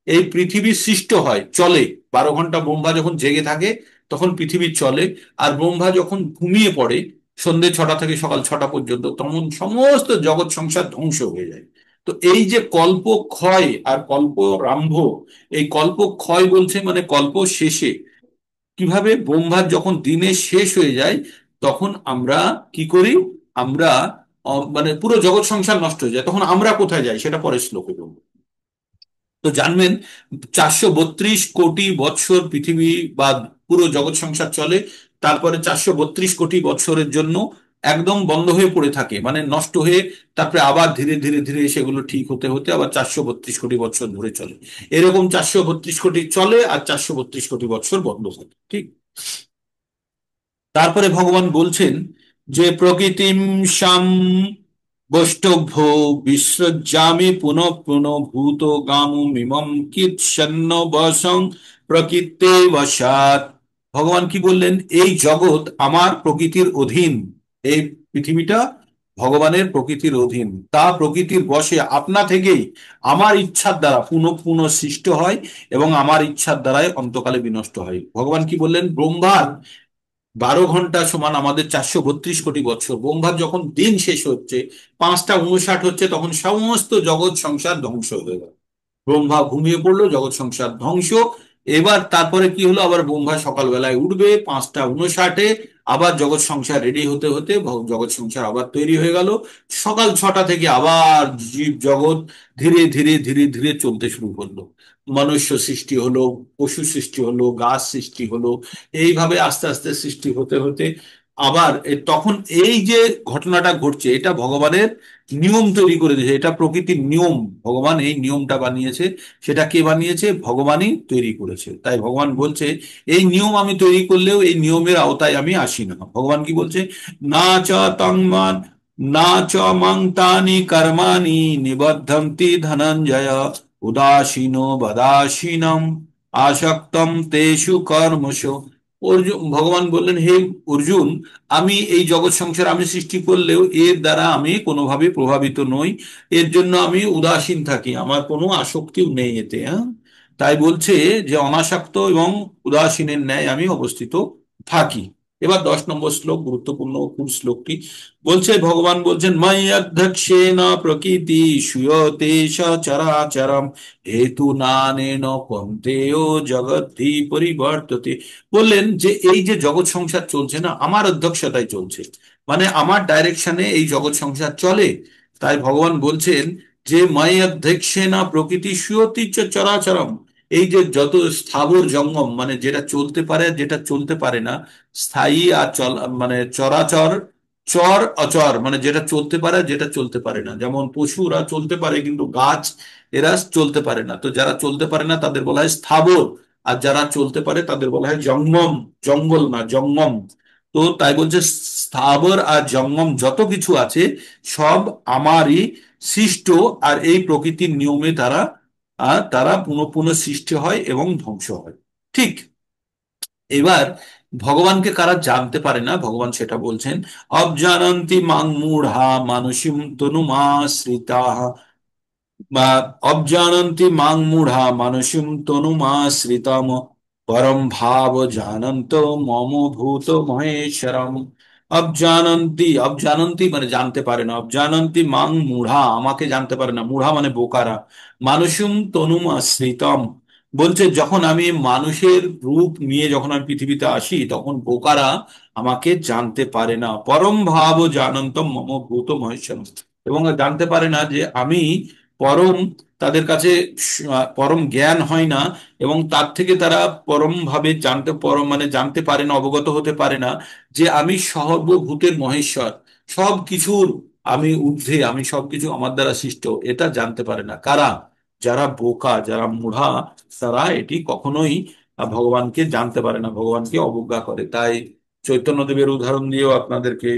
এই পৃথিবী সৃষ্ট হয়, চলে। 12 ঘন্টা ব্রহ্মা যখন জেগে থাকে তখন পৃথিবী চলে, আর ব্রহ্মা যখন ঘুমিয়ে পড়ে সন্ধ্যে 6টা থেকে সকাল 6টা পর্যন্ত, তখন সমস্ত জগৎ সংসার ধ্বংস হয়ে যায়। তো এই যে কল্প ক্ষয় আর কল্প আরম্ভ, এই কল্প ক্ষয় বলছে মানে কল্প শেষে কিভাবে ব্রহ্মার যখন দিনের শেষ হয়ে যায়, তখন আমরা কি করি? আমরা মানে পুরো জগৎ সংসার নষ্ট হয়ে যায়, তখন আমরা কোথায় যাই সেটা পরের শ্লোকে বলবো। তো জানবেন 432 কোটি বৎসর পৃথিবী বা পুরো জগৎ সংসার চলে, তারপরে 432 কোটি বৎসরের জন্য একদম বন্ধ হয়ে পড়ে থাকে, মানে নষ্ট হয়ে, তারপরে আবার ধীরে ধীরে ধীরে সেগুলো ঠিক হতে হতে আবার 432 কোটি বৎসর ধরে চলে। এরকম 432 কোটি চলে, আর 432 কোটি বৎসর বন্ধ হয়, ঠিক। তারপরে ভগবান বলছেন যে প্রকৃতিম সাম বৈষ্ণভ্য বিসৃজ্যামি পুনঃ পুনঃ ভূত গামুমিমম কিৎসন্ন বশং প্রকৃতে বশাৎ। ভগবান কি বললেন, এই জগৎ আমার প্রকৃতির অধীন, এই পৃথিবীটা ভগবানের প্রকৃতির অধীন, তা প্রকৃতির বশে আপনা থেকেই আমার ইচ্ছার দ্বারা পুনঃ পুনঃ সৃষ্ট হয় এবং আমার ইচ্ছার দ্বারাই অন্তকালে বিনষ্ট হয়। ভগবান কি বললেন, ব্রহ্মার 12 ঘন্টা সমান আমাদের 432 কোটি বছর। ব্রহ্মার যখন দিন শেষ হচ্ছে, 5টা 59 হচ্ছে, তখন সমস্ত জগৎ সংসার ধ্বংস হয়ে গেল। ব্রহ্মা ঘুমিয়ে পড়লো, জগৎ সংসার ধ্বংস। এবার তারপরে কি হলো, আবার ব্রহ্মা সকালবেলায় উঠবে 5টা 59, আবার জগৎ সংসার রেডি হতে হতে জগৎ সংসার আবার তৈরি হয়ে গেল। সকাল 6টা থেকে আবার জীব জগৎ ধীরে ধীরে ধীরে ধীরে চলতে শুরু করলো। মনুষ্য সৃষ্টি হলো, পশু সৃষ্টি হলো, গাছ সৃষ্টি হলো, এইভাবে আস্তে আস্তে সৃষ্টি হতে হতে আবার তখন এই যে ঘটনাটা ঘটছে, এটা ভগবানের নিয়ম তৈরি করে দিয়েছে, এটা প্রকৃতির নিয়ম। ভগবান এই নিয়মটা বানিয়েছে। সেটা কে বানিয়েছে? ভগবানই তৈরি করেছে। তাই ভগবান বলছে, এই নিয়ম আমি তৈরি করলেও এই নিয়মের আওতায় আমি আসি না। ভগবান কি বলছে, না চ তং মান না চ মং তানি কর্মাণি নিবদ্ধন্তি ধনঞ্জয় উদাসীনো বদাসীনম আসক্তম তেষু কর্মসু। অর্জুন, ভগবান বললেন, হে অর্জুন, আমি এই জগৎ সংসার আমি সৃষ্টি করলেও এর দ্বারা আমি কোনোভাবে প্রভাবিত নই, এর জন্য আমি উদাসীন থাকি, আমার কোনো আসক্তিও নেই এতে। হ্যাঁ, তাই বলছে যে অনাসক্ত এবং উদাসীনের ন্যায় আমি অবস্থিত থাকি। এবার 10 নম্বর শ্লোক, গুরুত্বপূর্ণ ফুল শ্লোকটি বলছে, ভগবান বলছেন, ময়্যধ্যক্ষেণ প্রকৃতি সুয়তে সচরাচরম হেতু নানেন কন্তেয় জগদ্ধি পরিবর্ততে। বললেন যে এই যে জগৎ সংসার চলছে না, আমার অধ্যক্ষতায় চলছে, মানে আমার ডাইরেকশনে এই জগৎ সংসার চলে। তাই ভগবান বলছেন যে মাই অধ্যক্ষে না প্রকৃতি সুয়তি চ চরাচরম, এই যে যত স্থাবর জঙ্গম, মানে যেটা চলতে পারে আর যেটা চলতে পারে না, স্থায়ী আর চল মানে চরাচর, চর অচর, মানে যেটা চলতে পারে আর যেটা চলতে পারে না। যেমন পশুরা চলতে পারে কিন্তু গাছ এরা চলতে পারে না, তো যারা চলতে পারে না তাদের বলা হয় স্থাবর, আর যারা চলতে পারে তাদের বলা হয় জঙ্গম। জঙ্গল না, জঙ্গম। তো তাই বলছে, স্থাবর আর জঙ্গম যত কিছু আছে সব আমারই সৃষ্ট, আর এই প্রকৃতির নিয়মে তারা পুনঃ পুনঃ সৃষ্টি হয় এবং ধ্বংস হয়। ঠিক। এবার ভগবানকে কারা জানতে পারে না, ভগবান সেটা বলছেন, অবজানন্তি মাং মূঢ়া মানসিম তনুমাশ্রিতা, বা অবজানন্তি মাং মূঢ়া মানসিম তনুমাশ্রিতম পরম ভাব জানন্ত মম ভূত মহেশ্বরম। অবজানন্তি, অবজানন্তি মানে জানতে পারে না, অবজানন্তি মাং মূঢ়া আমাকে জানতে পারে না, মূঢ়া মানে বোকারা, মানুষুম তনুম আশ্রিতম বলছে যখন আমি মানুষের রূপ নিয়ে যখন আমি পৃথিবীতে আসি তখন বোকারা আমাকে জানতে পারে না। পরম ভাব জানন্তম মম ভূত মহেশ্বরম, এবং জানতে পারে না যে আমি পরম, তাদের কাছে পরম জ্ঞান হয় না, এবং তার থেকে তারা পরম ভাবে জানতে, পরম মানে জানতে পারে না, অবগত হতে পারে না যে আমি সর্বভূতের মহেশ্বর, সব কিছুর আমি ঊর্ধ্বে, আমি সবকিছু আমার দ্বারা সৃষ্ট, এটা জানতে পারে না। কারা? যারা বোকা, যারা মূঢ়া, তারা এটি কখনোই ভগবানকে জানতে পারে না, ভগবানকে অবজ্ঞা করে। তাই চৈতন্যদেবের উদাহরণ দিয়েও আপনাদেরকে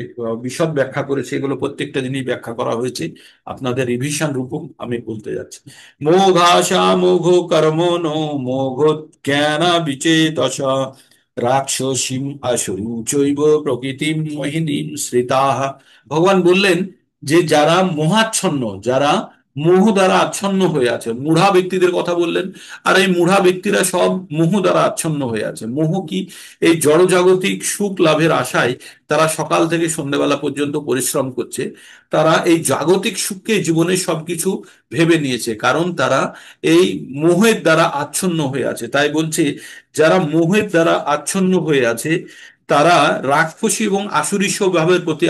বিশদ ব্যাখ্যা করেছে, এগুলো প্রত্যেকটা জিনিস ব্যাখ্যা করা হয়েছে, আপনাদের রিভিশন রূপম আমি বলতে যাচ্ছি। মোঘাশা মোঘ কর্ম নো মোঘ জ্ঞান বিচেতস রাক্ষসীম আসুরীম চৈব প্রকৃতিম মোহিনীম শ্রিতাহ। ভগবান বললেন যে যারা মোহাচ্ছন্ন, যারা মোহ দ্বারা আচ্ছন্ন হয়ে আছে, মূঢ়া ব্যক্তিদের কথা বললেন। আর এই মূঢ়া ব্যক্তিরা সব মোহ দ্বারা আচ্ছন্ন হয়ে আছে। মোহ কি? এই জড়জাগতিক সুখ লাভের আশায় তারা সকাল থেকে সন্ধ্যেবেলা পর্যন্ত পরিশ্রম করছে, তারা এই জাগতিক সুখকে জীবনের সবকিছু ভেবে নিয়েছে, কারণ তারা এই মোহের দ্বারা আচ্ছন্ন হয়ে আছে। তাই বলছে যারা মোহের দ্বারা আচ্ছন্ন হয়ে আছে তারা রাক্ষসী এবং আসুরী স্বভাবের প্রতি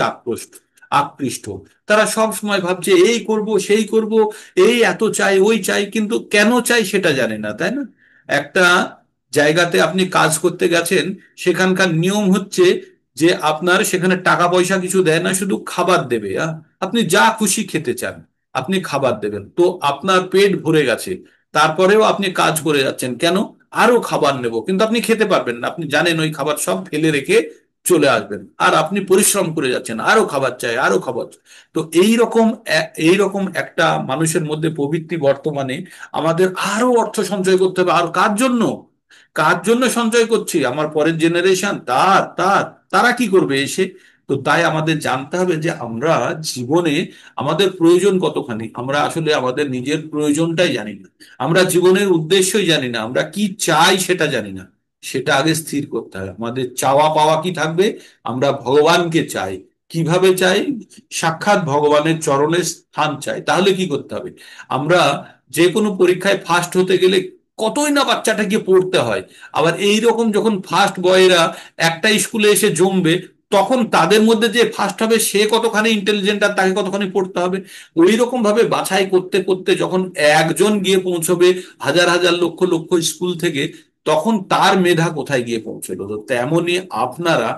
আকৃষ্ট। তারা সব সময় ভাবছে এই করব সেই করব, এই এত চাই ওই চাই, কিন্তু কেন চাই সেটা জানে না, তাই না? একটা জায়গাতে আপনি কাজ করতে গেছেন, সেখানকার নিয়ম হচ্ছে যে আপনার সেখানে টাকা পয়সা কিছু দেয় না, শুধু খাবার দেবে। আপনি যা খুশি খেতে চান আপনি খাবার দেবেন, তো আপনার পেট ভরে গেছে, তারপরেও আপনি কাজ করে যাচ্ছেন, কেন? আরো খাবার নেব, কিন্তু আপনি খেতে পারবেন না, আপনি জানেন ওই খাবার সব ফেলে রেখে চলে আসবেন, আর আপনি পরিশ্রম করে যাচ্ছেন, আরো খাবার চাই, আরো খাবার চাই। তো এইরকম একটা মানুষের মধ্যে প্রবৃত্তি বর্তমানে। আমাদের আরো অর্থ সঞ্চয় করতে হবে, আর কার জন্য? কার জন্য সঞ্চয় করছি? আমার পরের জেনারেশন, তারা কি করবে এসে? তো তাই আমাদের জানতে হবে যে আমরা জীবনে আমাদের প্রয়োজন কতখানি। আমরা আসলে আমাদের নিজের প্রয়োজনটাই জানি না, আমরা জীবনের উদ্দেশ্যই জানি না, আমরা কি চাই সেটা জানি না। সেটা আগে স্থির করতে হবে, আমাদের চাওয়া পাওয়া কি থাকবে। আমরা ভগবানকে চাই। কিভাবে চাই? সাক্ষাৎ ভগবানের চরণে স্থান চাই। তাহলে কি করতে হবে? আমরা যে কোনো পরীক্ষায় ফার্স্ট হতে গেলে কতই না বাচ্চাটাকে পড়তে হয়। আবার এই রকম যখন ফার্স্ট বয়রা একটা স্কুলে এসে জমবে, তখন তাদের মধ্যে যে ফার্স্ট হবে সে কতখানি ইন্টেলিজেন্ট আর তাকে কতখানি পড়তে হবে। ওই রকম ভাবে বাছাই করতে করতে যখন একজন গিয়ে পৌঁছবে হাজার হাজার লক্ষ লক্ষ স্কুল থেকে, তখন তার মেধা কোথায় গিয়ে পৌঁছলো। তো তেমনি আপনারা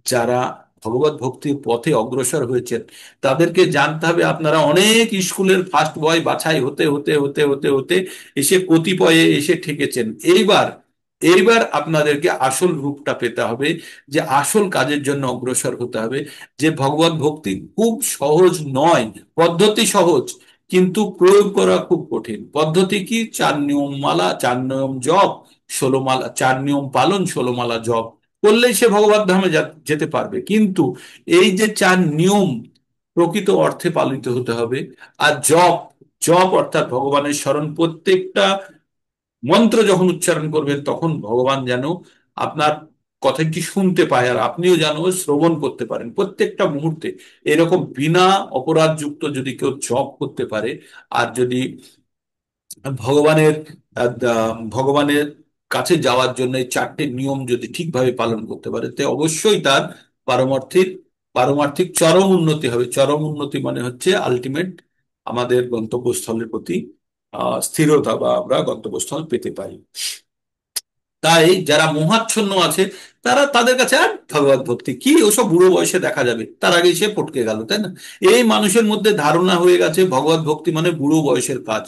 যারা ভগবত ভক্তির পথে অগ্রসর হয়েছেন, তাদেরকে জানতে হবে আপনারা অনেক স্কুলের ফার্স্ট বয় বাছাই হতে হতে হতে হতে হতে এসে কতিপয়ে এসে ঠেকেছেন। এইবার এইবার আপনাদেরকে আসল রূপটা পেতে হবে, যে আসল কাজের জন্য অগ্রসর হতে হবে। যে ভগবত ভক্তি খুব সহজ নয়, পদ্ধতি সহজ, কিন্তু প্রয়োগ করা খুব কঠিন। পদ্ধতি কি? 4 নিয়ম মালা, 4 নিয়ম জপ, 16 মালা, 4 নিয়ম পালন, 16 মালা জপ করলেই সে ভগবত ধামে যেতে পারবে। কিন্তু এই যে 4 নিয়ম প্রকৃত অর্থে পালিত হতে হবে। আর জপ, জপ অর্থাৎ ভগবানের স্মরণ, প্রত্যেকটা মন্ত্র যখন উচ্চারণ করবেন তখন ভগবান যেন আপনার কথা কি শুনতে পায়, আর আপনিও যেন শ্রবণ করতে পারেন প্রত্যেকটা মুহূর্তে। এরকম বিনা অপরাধ যুক্ত যদি কেউ জপ করতে পারে, আর যদি ভগবানের ভগবানের কাছে যাওয়ার জন্য এই 4টে নিয়ম যদি ঠিকভাবে পালন করতে পারে, তে অবশ্যই তার পারমার্থিক পারমার্থিক চরম উন্নতি হবে। চরম উন্নতি মানে হচ্ছে আলটিমেট আমাদের গন্তব্যস্থলের প্রতি স্থিরতা, বা আমরা গন্তব্যস্থল পেতে পারি। তাই যারা মোহাচ্ছন্ন আছে, তারা তাদের কাছে আর ভগবত ভক্তি কি, ওসব বুড়ো বয়সে দেখা যাবে, তার আগেই সে পটকে গেল, তাই না? এই মানুষের মধ্যে ধারণা হয়ে গেছে ভগবত ভক্তি মানে বুড়ো বয়সের কাজ।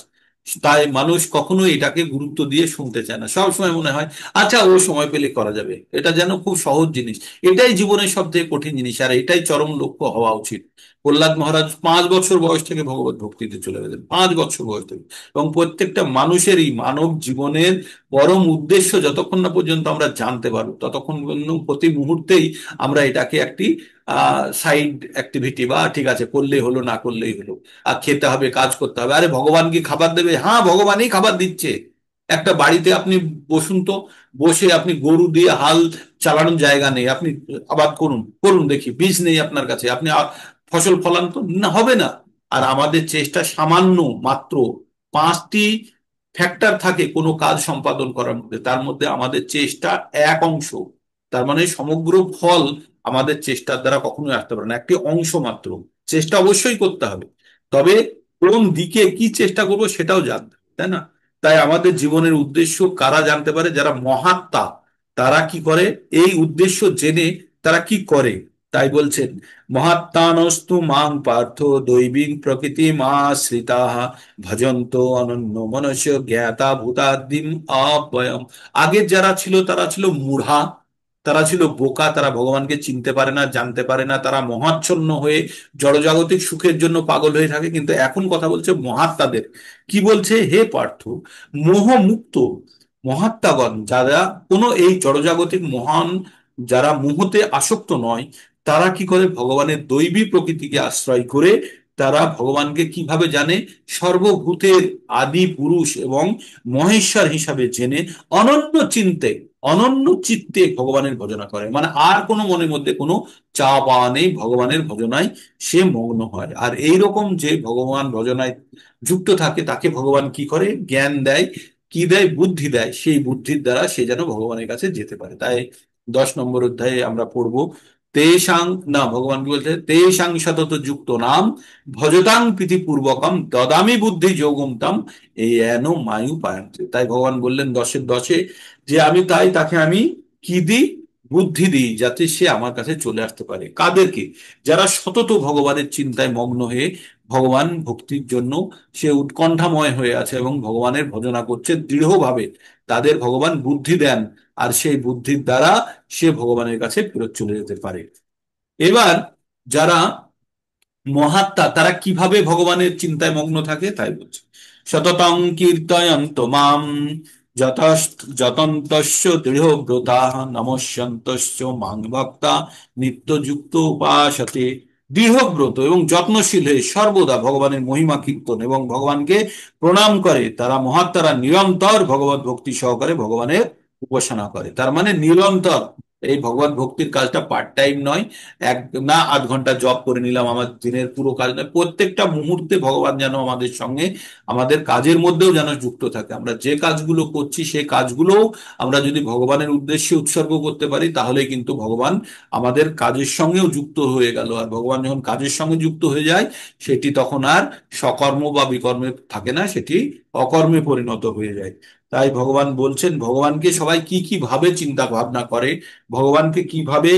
তাই মানুষ কখনো এটাকে গুরুত্ব দিয়ে শুনতে চায় না। সবসময় মনে হয় আচ্ছা, ও সময় পেলে করা যাবে, এটা যেন খুব সহজ জিনিস। এটাই জীবনের সব থেকে কঠিন জিনিস, আর এটাই চরম লক্ষ্য হওয়া উচিত। প্রহ্লাদ মহারাজ 5 বছর বয়স থেকে ভগবত ভক্তিতে চলে গেলেন, 5 বছর বয়স থেকে। এবং প্রত্যেকটা মানুষেরই মানব জীবনের পরম উদ্দেশ্য যতক্ষণ না পর্যন্ত আমরা জানতে পারবো, ততক্ষণ পর্যন্ত প্রতি মুহূর্তেই আমরা এটাকে একটি সাইড অ্যাক্টিভিটি, বা ঠিক আছে করলেই হলো, না করলেই হলো। আর খেতে হবে, কাজ করতে হবে। আরে ভগবান কি খাবার দেবে? হ্যাঁ, ভগবানই খাবার দিচ্ছে। একটা বাড়িতে আপনি বসুন তো, বসে আপনি গরু দিয়ে হাল চালানোর জায়গা নেই, আপনি আবাদ করুন, করুন দেখি, বীজ নেই আপনার কাছে, আপনি ফসল ফলান তো, না, হবে না। আর আমাদের চেষ্টা সামান্য মাত্র 5টি ফ্যাক্টর থাকে কোনো কাজ সম্পাদন করার মধ্যে, তার মধ্যে আমাদের চেষ্টা এক অংশ। তার মানে সমগ্র ফল আমাদের চেষ্টার দ্বারা কখনোই আসতে পারে না, একটি অংশ মাত্র। চেষ্টা অবশ্যই করতে হবে, তবে কোন দিকে কি চেষ্টা করবো সেটাও জানতে হবে, তাই না? তাই আমাদের জীবনের উদ্দেশ্য কারা জানতে পারে? যারা মহাত্মা। তারা কি করে? এই উদ্দেশ্য জেনে তারা কি করে? তাই বলছেন, মহাত্মানস্তু মাং পার্থ দৈবিক প্রকৃতি মা শ্রিতাহ ভজন্ত অনন্য মনস্য জ্ঞাতা ভূতাদিম অব্যয়ম। আগের যারা ছিল তারা ছিল মূঢ়া, তারা ছিল বোকা, তারা ভগবানকে চিনতে পারে না, জানতে পারে না, তারা মহাচ্ছন্ন হয়ে জড়জাগতিক সুখের জন্য পাগল হয়ে থাকে। কিন্তু এখন কথা বলছে মহাত্মাদের। কি বলছে? হে পার্থ, মোহমুক্ত মহাত্মাগণ, যারা কোনো এই জড়জাগতিক মহান, যারা মোহতে আসক্ত নয়, তারা কি করে? ভগবানের দৈবী প্রকৃতিকে আশ্রয় করে তারা ভগবানকে কিভাবে জানে? সর্বভূতের আদি পুরুষ এবং মহেশ্বর হিসাবে জেনে অনন্য চিত্তে ভগবানের ভজনা করে। মানে আর কোনো মনের মধ্যে কোনো চাওয়া পাওয়া নেই, ভগবানের ভজনায় সে মগ্ন হয়। আর এই রকম যে ভগবান ভজনায় যুক্ত থাকে, তাকে ভগবান কি করে? জ্ঞান দেয়। কি দেয়? বুদ্ধি দেয়। সেই বুদ্ধির দ্বারা সে যেন ভগবানের কাছে যেতে পারে। তাই 10 নম্বর অধ্যায়ে আমরা পড়বো, তেষাং, না, ভগবান কি বলছে? তেষাং সতত যুক্ত নাম ভজতাং প্রীতিপূর্বকম দদামি বুদ্ধি যোগম তাম এই এন মায়ু পায়ন্তে। তাই ভগবান বললেন 10-এর 10-এ, যে আমি তাই তাকে আমি কি দিই? বুদ্ধি দিই, যাতে সে আমার কাছে চলে আসতে পারে। কাদেরকে? যারা সতত ভগবানের চিন্তায় মগ্ন হয়ে ভগবান ভক্তির জন্য সে উৎকণ্ঠাময় হয়ে আছে এবং ভগবানের ভজনা করছে দৃঢ়ভাবে, তাদের ভগবান বুদ্ধি দেন, আর সেই বুদ্ধির দ্বারা সে ভগবানের কাছে ফেরত চলে যেতে পারে। এবার যারা মহাত্মা তারা কিভাবে ভগবানের চিন্তায় মগ্ন থাকে তাই বলছে, সততং কীর্তয়ন্ত মাম যতন্তস্য দৃঢ়ব্রতা নমস্যন্তস্য মাং ভক্তা নিত্যযুক্ত উপাসতে। দৃঢ়ব্রত এবং যত্নশীল হয়ে সর্বদা ভগবানের মহিমা কীর্তন এবং ভগবানকে প্রণাম করে তারা মহাত্মারা নিরন্তর ভগবত ভক্তি সহকারে ভগবানের উপাসনা করে। তার মানে নিরন্তর এই ভগবত ভক্তির কাজটা পার্ট টাইম নয়, এক না 8 ঘন্টা জব করে নিলাম, আমার দিনের পুরো কাজ নয়, প্রত্যেকটা মুহূর্তে ভগবান যেন আমাদের সঙ্গে আমাদের কাজের মধ্যেও যেন যুক্ত থাকে। আমরা যে কাজগুলো করছি সেই কাজগুলোও আমরা যদি ভগবানের উদ্দেশ্যে উৎসর্গ করতে পারি তাহলে কিন্তু ভগবান আমাদের কাজের সঙ্গেও যুক্ত হয়ে গেল। আর ভগবান যখন কাজের সঙ্গে যুক্ত হয়ে যায় সেটি তখন আর সকর্ম বা বিকর্মে থাকে না, সেটি অকর্মে পরিণত হয়ে যায়। তাই ভগবান বলছেন ভগবানকে সবাই কি কি ভাবে চিন্তা ভাবনা করে, ভগবানকে কিভাবে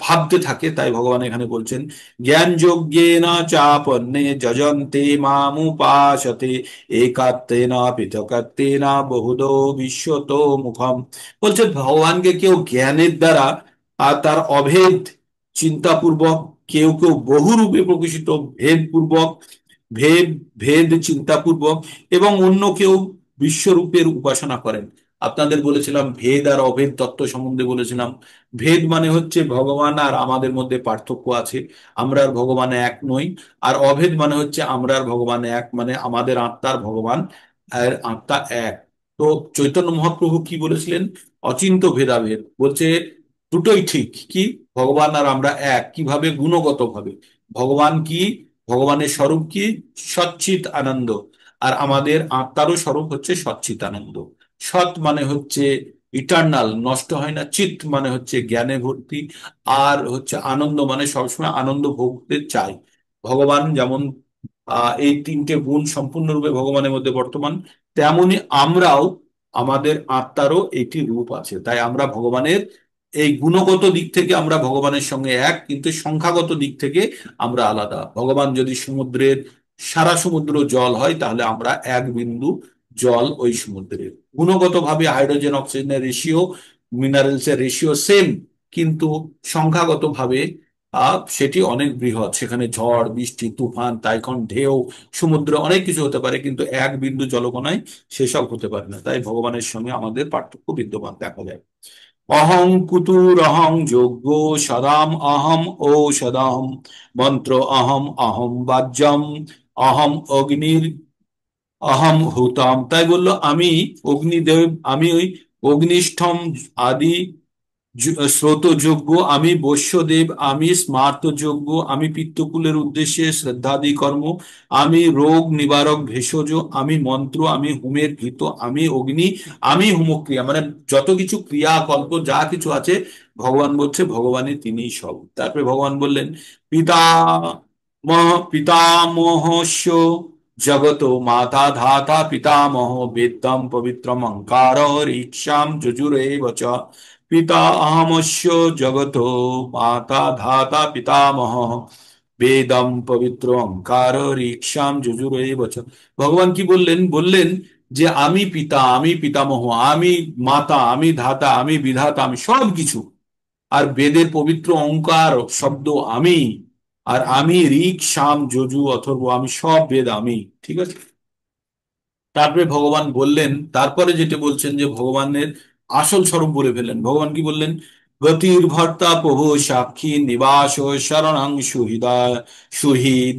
ভাবতে থাকে, তাই ভগবান এখানে বলছেন জ্ঞান যজ্ঞেন চাপন্নে যজন্তে মামুপাসতে একাত্তেন পৃথকত্বেন বহুধো বিশ্বত মুখম। বলছে ভগবানকে কেউ জ্ঞানের দ্বারা আর তার অভেদ চিন্তাপূর্বক, কেউ কেউ বহুরূপে প্রকাশিত ভেদ পূর্বক, ভেদ ভেদ চিন্তাপূর্বক, এবং অন্য কেউ বিশ্বরূপের উপাসনা করেন। আপনাদের বলেছিলাম ভেদ আর অভেদ তত্ত্ব সম্বন্ধে বলেছিলাম। ভেদ মানে হচ্ছে ভগবান আর আমাদের মধ্যে পার্থক্য আছে, আমরা আর ভগবান এক নই। আর অভেদ মানে হচ্ছে আমরা আর ভগবান এক, মানে আমাদের আত্মার ভগবান আর আত্মা এক। তো চৈতন্য মহাপ্রভু কি বলেছিলেন, অচিন্ত ভেদাভেদ বলছে দুটোই ঠিক। কি, ভগবান আর আমরা এক কিভাবে, গুণগত ভাবে। ভগবান কি, ভগবানের স্বরূপ কি, সচ্চিত আনন্দ, আর আমাদের আত্মারও স্বরূপ হচ্ছে সচ্চিত আনন্দ। সৎ মানে হচ্ছে ইটার্নাল, নষ্ট হয় না। চিত মানে হচ্ছে জ্ঞানে ভর্তি, আর হচ্ছে আনন্দ মানে সবসময় আনন্দ ভোগতে চাই। ভগবান যেমন এই 3টে গুণ সম্পূর্ণরূপে ভগবানের মধ্যে বর্তমান, তেমনি আমরাও, আমাদের আত্মারও এইটি রূপ আছে। তাই আমরা ভগবানের এই গুণগত দিক থেকে আমরা ভগবানের সঙ্গে এক, কিন্তু সংখ্যাগত দিক থেকে আমরা আলাদা। ভগবান যদি সমুদ্রের সারা সমুদ্র জল হয় তাহলে আমরা এক বিন্দু জল ওই সমুদ্রের। গুণগত ভাবে হাইড্রোজেন অক্সিজেনের রেশিও, মিনারেলস এর রেশিও সেম, কিন্তু সংখ্যাগত ভাবে সেটি অনেক বৃহৎ। সেখানে ঝড় বৃষ্টি তুফান টাইফুন ঢেউ সমুদ্র অনেক কিছু হতে পারে, কিন্তু এক বিন্দু জলকণায় সেসব হতে পারে না। তাই ভগবানের সঙ্গে আমাদের পার্থক্য বিদ্যমান দেখা যায়। অহং কুতুর অহং যজ্ঞ সদাম অহম ঔষধম মন্ত্র অহম অহম বাজ্যম অহম অগ্নির অহম হুতাম। তাই বললো আমি অগ্নিদেব, আমি ওই অগ্নিষ্ঠম আদি স্রোতযোগ্য, আমি বৈশ্যদেব, আমি স্মার্তযোগ্য, আমি পিতৃকুলের উদ্দেশ্যে শ্রদ্ধাদি কর্ম, আমি রোগ নিবারক ভেষজ, আমি মন্ত্র, আমি হোমের ঘৃত, আমি অগ্নি, আমি হোমক্রিয়া। মানে যত কিছু ক্রিয়াকল্প যা কিছু আছে ভগবান বলছে ভগবানই তিনিই সব। তারপরে ভগবান বললেন পিতা পিতামহস্য জগত মাতা ধাতা পিতামহ বেদম পবিত্রম অঙ্কার ঋক্ষাম যজুরেব চ। পিতা অহমস্য জগত মাতা ধাতা পিতামহ বেদম পবিত্র অঙ্কার ঋক্ষাম যজুরেব চ। ভগবান কি বললেন, বললেন যে আমি পিতা, আমি পিতামহ, আমি মাতা, আমি ধাতা, আমি বিধাতা, আমি সব কিছু। আর বেদের পবিত্র অঙ্কার শব্দ আমি, আর আমি ঋক সাম যজু অথর্ব, আমি সব বেদ আমি। ঠিক আছে। তারপরে ভগবান বললেন, তারপরে যেটা বলছেন যে ভগবানের আসল স্বরূপ বলে ফেললেন। ভগবান কি বললেন, গতির ভর্তা প্রভু সাক্ষী নিবাস শরণং সুহৃদা সুহৃদ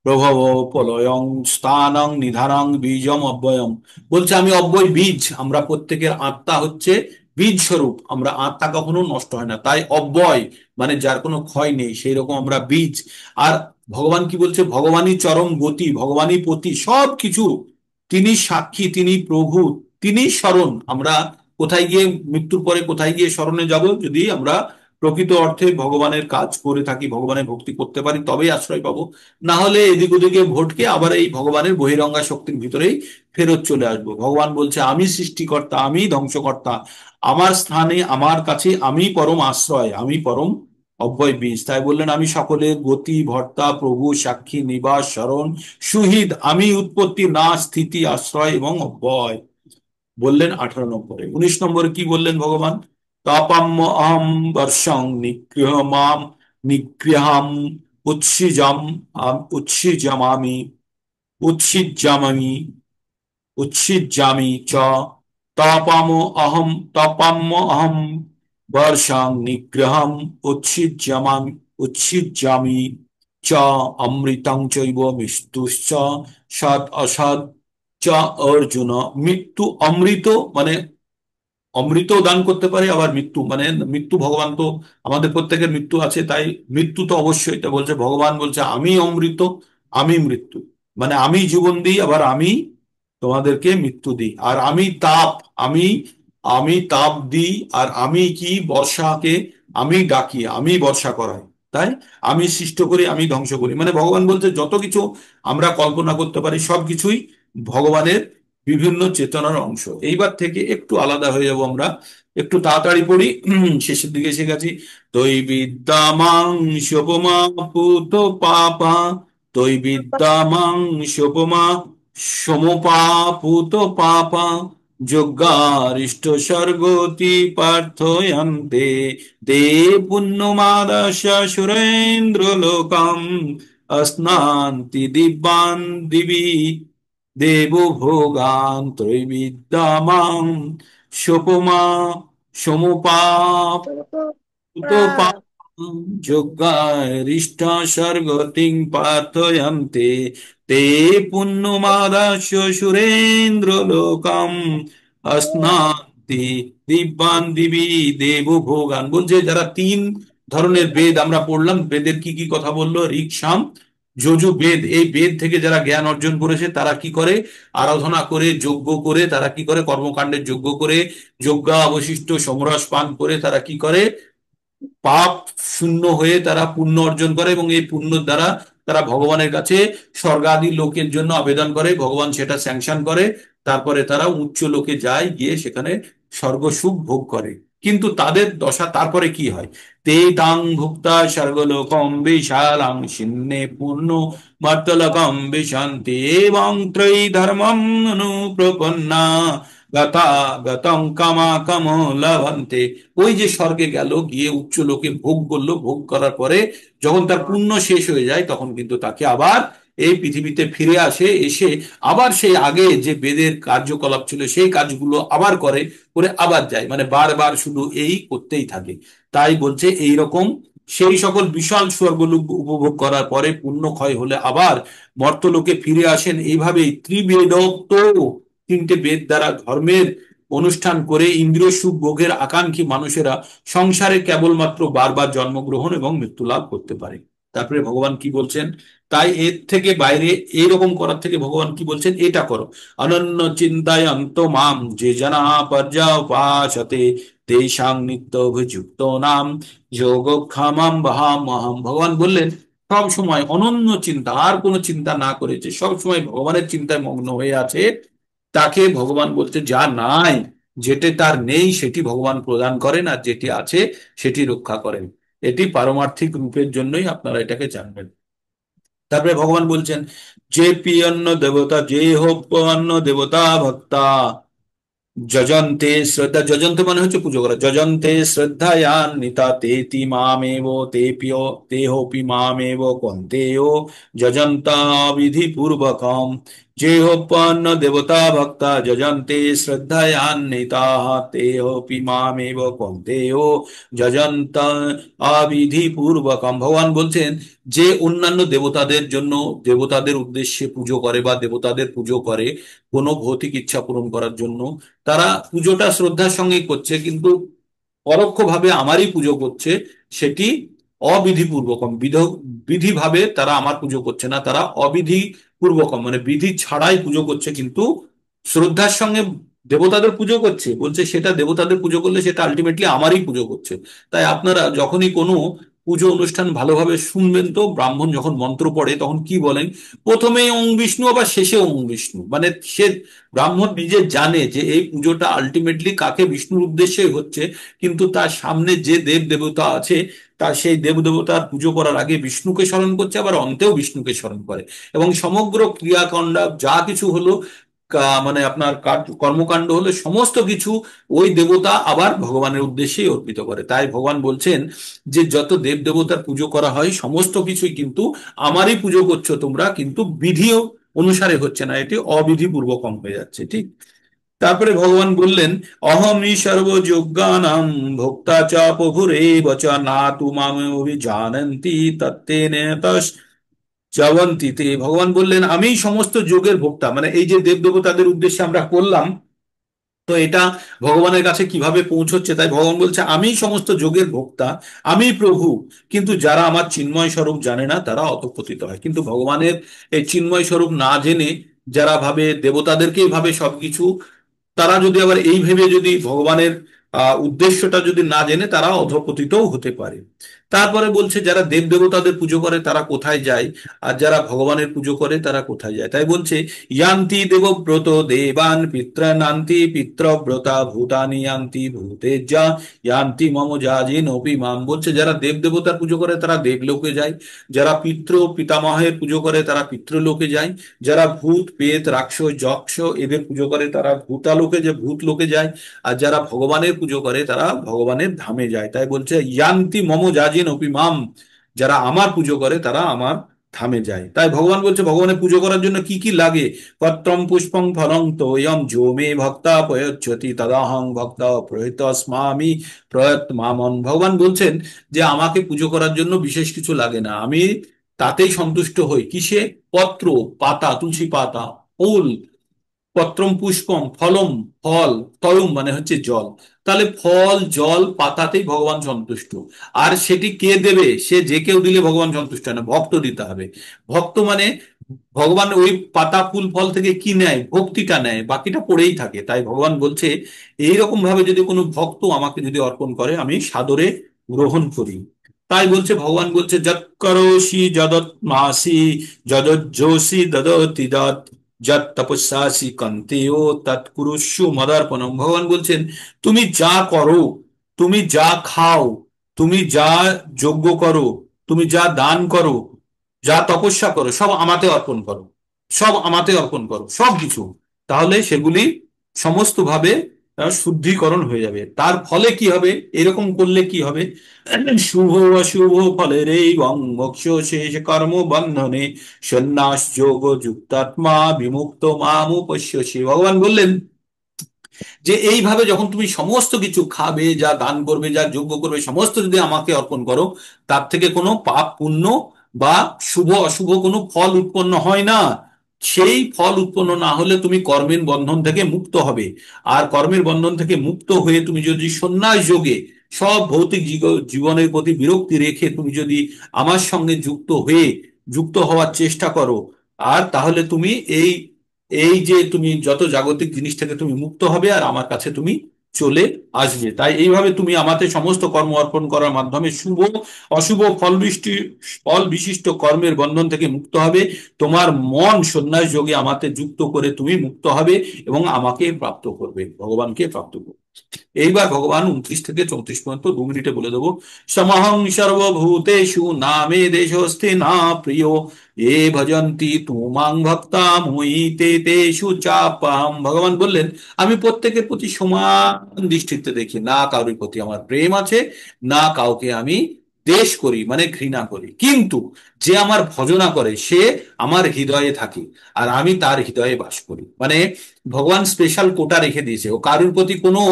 প্রভব প্রলয়ং স্থানং নিধানং বীজম অব্যয়ম। বলছে আমি অব্যয় বীজ, আমরা প্রত্যেকের আত্মা হচ্ছে বীজ স্বরূপ, আমরা আত্মা কখনো নষ্ট হয় না, তাই অব্যয় মানে যার কোনো ক্ষয় নেই, সেই রকম আমরা বীজ। আর ভগবান কি বলছে, ভগবানই চরম গতি, ভগবানই পতি, সব কিছু তিনি সাক্ষী, তিনি প্রভু, তিনি শরণ। আমরা কোথায় গিয়ে, মৃত্যুর পরে কোথায় গিয়ে শরণে যাব, যদি আমরা প্রকৃত অর্থে ভগবানের কাজ করে থাকি, ভগবানের ভক্তি করতে পারি, তবেই আশ্রয় পাবো। না হলে এদিক ওদিকে ভটকে আবার এই ভগবানের বহিরঙ্গা শক্তির ভিতরেই ফেরত চলে আসবো। ভগবান বলছে আমি সৃষ্টিকর্তা, আমি ধ্বংসকর্তা, আমার স্থানে আমার কাছে আমি পরম আশ্রয়, আমি পরম অব্যয় বীজ। তাই বললেন আমি সকলের গতি, ভর্তা, প্রভু, সাক্ষী, নিবাস, শরণ, সুহৃদ, আমি উৎপত্তি, নাশ, স্থিতি, আশ্রয় এবং অব্যয়। বললেন 18 নম্বরে। 19 নম্বরে কি বললেন ভগবান? তাপাম্য অহম বর্ষং নিগৃহমাম নিগৃহাম উৎসিজাম উৎসিজামামি উৎসিজামামি উচ্ছিজ্জামি চ তাপাম্য অহম বর্ষাং নিগ্রহম উচ্ছিজ্জামামি উচ্ছিজ্জামি চ অমৃতং চৈব মৃত্যুশ্চ সৎ অসৎ চ অর্জুন। মৃত্যু অমৃত মানে অমৃত দান করতে পারে, আবার মৃত্যু মানে মৃত্যু, ভগবান তো আমাদের প্রত্যেকের মৃত্যু আছে, তাই মৃত্যু তো অবশ্যই। তা বলছে ভগবান বলছে আমি অমৃত, আমি মৃত্যু, মানে আমি জীবন দিই, আবার আমি তোমাদেরকে মৃত্যু দিই। আর আমি তাপ, আমি আমি তাপ দিই, আর আমি কি বর্ষাকে আমি ডাকি, আমি বর্ষা করাই, তাই আমি সৃষ্ট করি, আমি ধ্বংস করি। মানে ভগবান বলছে যত কিছু আমরা কল্পনা করতে পারি সবকিছুই ভগবানের বিভিন্ন চেতনার অংশ। এইবার থেকে একটু আলাদা হয়ে যাব আমরা, একটু তাড়াতাড়ি পড়ি, শেষের দিকে এসে গেছি। তৈ বিদ্যামাং সোপমা পুত পাপা, তৈ বিদ্যামাং সোপমা সমপাপুত পাপা, যজ্ঞারিষ্ট স্বর্গতি পার্থয়ন্তে, তে পুণ্যমাদাস্য সুরেন্দ্র লোকম, अस्नान्ति दिव्यान् दिवि দেব ভোগান, ত্রৈবিদ্যামাং সোপমা সমুপাপুত Ah, যজ্ঞারিষ্ট স্বর্গতিং প্রার্থয়ন্তে, তে পুণ্যমাদাস্য সুরেন্দ্র লোকম, অশ্নান্তি দিব্যান দিবি দেব ভোগান। বলছে যারা তিন ধরনের বেদ আমরা পড়লাম, বেদের কি কি কথা বললো, ঋক, সাম, যজু বেদ, এই বেদ থেকে যারা জ্ঞান অর্জন করেছে তারা কি করে, আরাধনা করে, যজ্ঞ করে, তারা কি করে, কর্মকাণ্ডের যজ্ঞ করে, যজ্ঞা অবশিষ্ট সমরস পান করে তারা কি করে, পাপ শূন্য হয়ে তারা পুণ্য অর্জন করে, এবং এই পুণ্যর দ্বারা তারা ভগবানের কাছে স্বর্গাদি লোকের জন্য আবেদন করে, ভগবান সেটা স্যাংশন করে, তারপরে তারা উচ্চ লোকে যায়, গিয়ে সেখানে স্বর্গ সুখ ভোগ করে। কিন্তু তাদের দশা তারপরে কি হয়? তে তাং ভুক্তা স্বর্গলোকম বিশালাং সিন্নে পূর্ণ মর্তলোকম বিশান্তি এবং ত্রয়ী ধর্মম অনুপ্রপন্না গতা গতং কামা কাম লভন্তে। ওই যে স্বর্গে গেল, গিয়ে উচ্চ লোকে ভোগ করলো, ভোগ করার পরে যখন তার পুণ্য শেষ হয়ে যায় তখন কিন্তু তাকে আবার এই পৃথিবীতে ফিরে আসে, এসে আবার সেই আগে যে বেদের কার্যকলাপ ছিল সেই কাজগুলো আবার করে, করে আবার যায়, মানে বারবার শুধু এই করতেই থাকে। তাই বলছে এই রকম সেই সকল বিশাল স্বর্গলোক উপভোগ করার পরে পুণ্য ক্ষয় হলে আবার মর্তলোকে ফিরে আসেন। এইভাবেই ত্রিবেদোক্ত, তিনটে বেদ দ্বারা ধর্মের অনুষ্ঠান করে ইন্দ্রিয় সুখ ভোগের আকাঙ্ক্ষী মানুষেরা সংসারে কেবলমাত্র বারবার জন্মগ্রহণ এবং মৃত্যু লাভ করতে পারে। তারপরে ভগবান কি বলছেন? তাই এর থেকে বাইরে এইরকম করার থেকে ভগবান কি বলছেন, এটা করো। অনন্য চিন্তায়ন্ত মাম যে জনা পর্যাপাসতে, তেষাং নিত্য অভিযুক্ত নাম যোগক্ষামাম বহামহম। ভগবান বললেন সব সময় অনন্য চিন্তা, আর কোনো চিন্তা না করেছে, সব সময় ভগবানের চিন্তায় মগ্ন হয়ে আছে, তাকে ভগবান বলতে যা নাই, যেটি তার নেই সেটি ভগবান প্রদান করেন, আর যেটি আছে সেটি রক্ষা করেন। এটি পারমার্থিক রূপের জন্যই আপনারা এটাকে জানবেন। তারপরে ভগবান বলছেন যে পি অন্য দেবতা, যে হোক অন্য দেবতা ভক্তা, যজন্তে শ্রদ্ধা, যজন্তে মানে হচ্ছে পুজো করা, যজন্তে শ্রদ্ধায়ান্বিতা তেতি মামেব তেপিও তেহোপি মামেব কন্তেয় যজন্তা বিধি পূর্বকম। যে হোপন্ন দেবতা ভক্তা যজন্তে শ্রদ্ধায়ান্বিতা তেহোপি মামেব কন্তেয় যজন্তা অবিধি পূর্বকম। ভগবান বলছেন যে অন্যান্য দেবতাদের জন্য, দেবতাদের উদ্দেশ্যে পুজো করে বা দেবতাদের পুজো করে কোনো ভৌতিক ইচ্ছা পূরণ করার জন্য, তারা পুজোটা শ্রদ্ধার সঙ্গেই করছে, কিন্তু পরোক্ষভাবে আমারই পুজো করছে, সেটি অবিধি পূর্বকম। বিধি ভাবে তারা আমার পুজো করছে না, তারা অবিধি পূর্বকম মানে বিধি ছাড়াই পুজো করছে, কিন্তু শ্রদ্ধার সঙ্গে দেবতাদের পুজো করছে। বলছে সেটা দেবতাদের পুজো করলে সেটা আলটিমেটলি আমারই পুজো করছে। তাই আপনারা যখনই কোনো পুজো অনুষ্ঠান ভালোভাবে শুনবেন তো, ব্রাহ্মণ যখন মন্ত্র পড়ে তখন কি বলেন, প্রথমে ওং বিষ্ণু আবার শেষে ওং বিষ্ণু, মানে সে ব্রাহ্মণ নিজে জানে যে এই পুজোটা আলটিমেটলি কাকে বিষ্ণুর উদ্দেশ্যে হচ্ছে, কিন্তু তার সামনে যে দেব দেবতা আছে তার সেই দেব দেবতার পুজো করার আগে বিষ্ণুকে স্মরণ করছে, আবার অন্তেও বিষ্ণুকে স্মরণ করে, এবং সমগ্র ক্রিয়াকাণ্ড যা কিছু হলো, মানে আপনার কর্মকাণ্ড হলো, সমস্ত কিছু ওই দেবতা আবার ভগবানের উদ্দেশ্যেই অর্পিত করে। তাই ভগবান বলছেন যে যত দেব দেবতার পুজো করা হয় সমস্ত কিছুই কিন্তু আমারই পুজো করছো তোমরা, কিন্তু বিধি অনুসারে হচ্ছে না, এটি অবিধি পূর্বকম হয়ে যাচ্ছে, ঠিক। তারপরে ভগবান বললেন, অহমি সর্বযোগ্যানাং ভোক্তা চ প্রভুরেব চ না তু মামেভি জানন্তি তত্তেন জবন্তিতে। ভগবান বললেন আমি সমস্ত যোগের ভোক্তা, মানে এই যে দেব দেবতাদের উদ্দেশ্যে আমরা করলাম, তো এটা ভগবানের কাছে কিভাবে পৌঁছচ্ছে, তাই ভগবান বলছে আমি সমস্ত যোগের ভোক্তা, আমি প্রভু, কিন্তু যারা আমার চিন্ময় স্বরূপ জানে না তারা অধঃপতিত হয়। কিন্তু ভগবানের এই চিন্ময় স্বরূপ না জেনে যারা ভাবে দেবতাদেরকেই ভাবে সবকিছু, তারা যদি আবার এই ভেবে যদি ভগবানের উদ্দেশ্যটা যদি না জেনে, তারা অধঃপতিতও হতে পারে। তারপরে বলছে যারা দেব দেবতাদের পুজো করে তারা কোথায় যায়, আর যারা ভগবানের পুজো করে তারা কোথায় যায়, তাই বলছে ইয়ান্তি দেবব্রত দেবান পিত্রানান্তি পিত্রব্রতা ভূতানি ইয়ান্তি ভূতেজ্জা ইয়ান্তি মম যাজিনোপি মাম। বলছে যারা দেব দেবতার পুজো করে তারা দেবলোকে যায়, যারা পিতৃ পিতামহের পুজো করে তারা পিতৃলোকে যায়, যারা ভূত পেত রাক্ষস যক্ষ এদের পুজো করে তারা ভূতালোকে যে ভূত লোকে যায়, আর যারা ভগবানের পুজো করে তারা ভগবানের ধামে যায়। তাই বলছে ইয়ান্তি মম যাজিন অপি মাম, যারা আমার পুজো করে তারা আমার ধামে যায়। তাই ভগবান বলছে ভগবানের পুজো করার জন্য কি কি লাগে, পত্রম পুষ্পং ফলং তোয়ম যো মে ভক্তা প্রয়চ্ছতি তদাহং ভক্ত প্রয়তস্মামি প্রয়ত মামন। ভগবান বলছেন যে আমাকে পুজো করার জন্য বিশেষ কিছু লাগে না, আমি তাতেই সন্তুষ্ট হই। কিসে? পত্র, পাতা, তুলসী পাতা, ফুল, পত্রম পুষ্পম ফলম, ফল, তয়ুম মানে হচ্ছে জল। তাহলে ফল জল পাতাতেই ভগবান সন্তুষ্ট। আর সেটি কে দেবে? সে যে কেউ দিলে ভগবান সন্তুষ্ট হয় না, ভক্ত দিতে হবে। ভক্ত মানে ভগবান ওই পাতা ফুল ফল থেকে কি নেয়? ভক্তিটা নেয়, বাকিটা পড়েই থাকে। তাই ভগবান বলছে এইরকম ভাবে যদি কোনো ভক্ত আমাকে যদি অর্পণ করে আমি সাদরে গ্রহণ করি। তাই বলছে ভগবান বলছে যৎ করোষি যদৎ মাসি যদজ্জোষি দদতি দৎ যৎ তপস্যাসি কন্তেয় তৎকুরুষ্যু মদার্পণম। ভগবান বলছেন তুমি যা করো, তুমি যা খাও, তুমি যা যজ্ঞ করো, তুমি যা দান করো, যা তপস্যা করো, সব আমাতে অর্পণ করো, সব আমাতে অর্পণ করো, সব কিছু। তাহলে সেগুলি সমস্ত ভাবে শুদ্ধিকরণ হয়ে যাবে। তার ফলে কি হবে? এরকম করলে কি হবে? শুভ অশুভ ফলের এই মোক্ষ শেষ কর্ম বন্ধনে সন্ন্যাস যোগ যুক্তাত্মা বিমুক্ত মামুপশ্যসি। ভগবান বললেন যে এইভাবে যখন তুমি সমস্ত কিছু খাবে, যা দান করবে, যা যজ্ঞ করবে, সমস্ত যদি আমাকে অর্পণ করো, তার থেকে কোনো পাপ পুণ্য বা শুভ অশুভ কোনো ফল উৎপন্ন হয় না। সেই ফল উৎপন্ন না হলে তুমি কর্মের বন্ধন থেকে মুক্ত হবে। আর কর্মের বন্ধন থেকে মুক্ত হয়ে তুমি যদি সন্ন্যাস যোগে সব ভৌতিক জীবনের প্রতি বিরক্তি রেখে তুমি যদি আমার সঙ্গে যুক্ত হওয়ার চেষ্টা করো, আর তাহলে তুমি এই এই যে তুমি যত জাগতিক জিনিস থেকে তুমি মুক্ত হবে আর আমার কাছে তুমি চলে আসবে। তাই এইভাবে তুমি আমাতে সমস্ত কর্ম অর্পণ করার মাধ্যমে শুভ অশুভ ফল বিশিষ্ট কর্মের বন্ধন থেকে মুক্ত হবে। তোমার মন সন্ন্যাস যোগে আমাতে যুক্ত করে তুমি মুক্ত হবে এবং আমাকে প্রাপ্ত করবে, ভগবানকে প্রাপ্ত করবে। এইবার ভগবান 29 থেকে 34 পর্যন্ত 2 মিনিটে বলে দেবো। সমহং সর্বভূতেষু নামে দেশস্থে না প্রিয় এ ভজন্তি তুমাং ভক্তা মই তে তেষু চাপাম। ভগবান বললেন আমি প্রত্যেকের প্রতি সমান দৃষ্টিতে দেখি, না কারোর প্রতি আমার প্রেম আছে, না কাউকে আমি দেশ করি মানে ঘৃণা করি, কিন্তু যে আমার ভজনা করে সে আমার হৃদয়ে থাকে আর আমি তার হৃদয়ে বাস করি। মানে ভগবান স্পেশাল কোটা রেখে দিয়েছে, ও কারোর প্রতি কোনো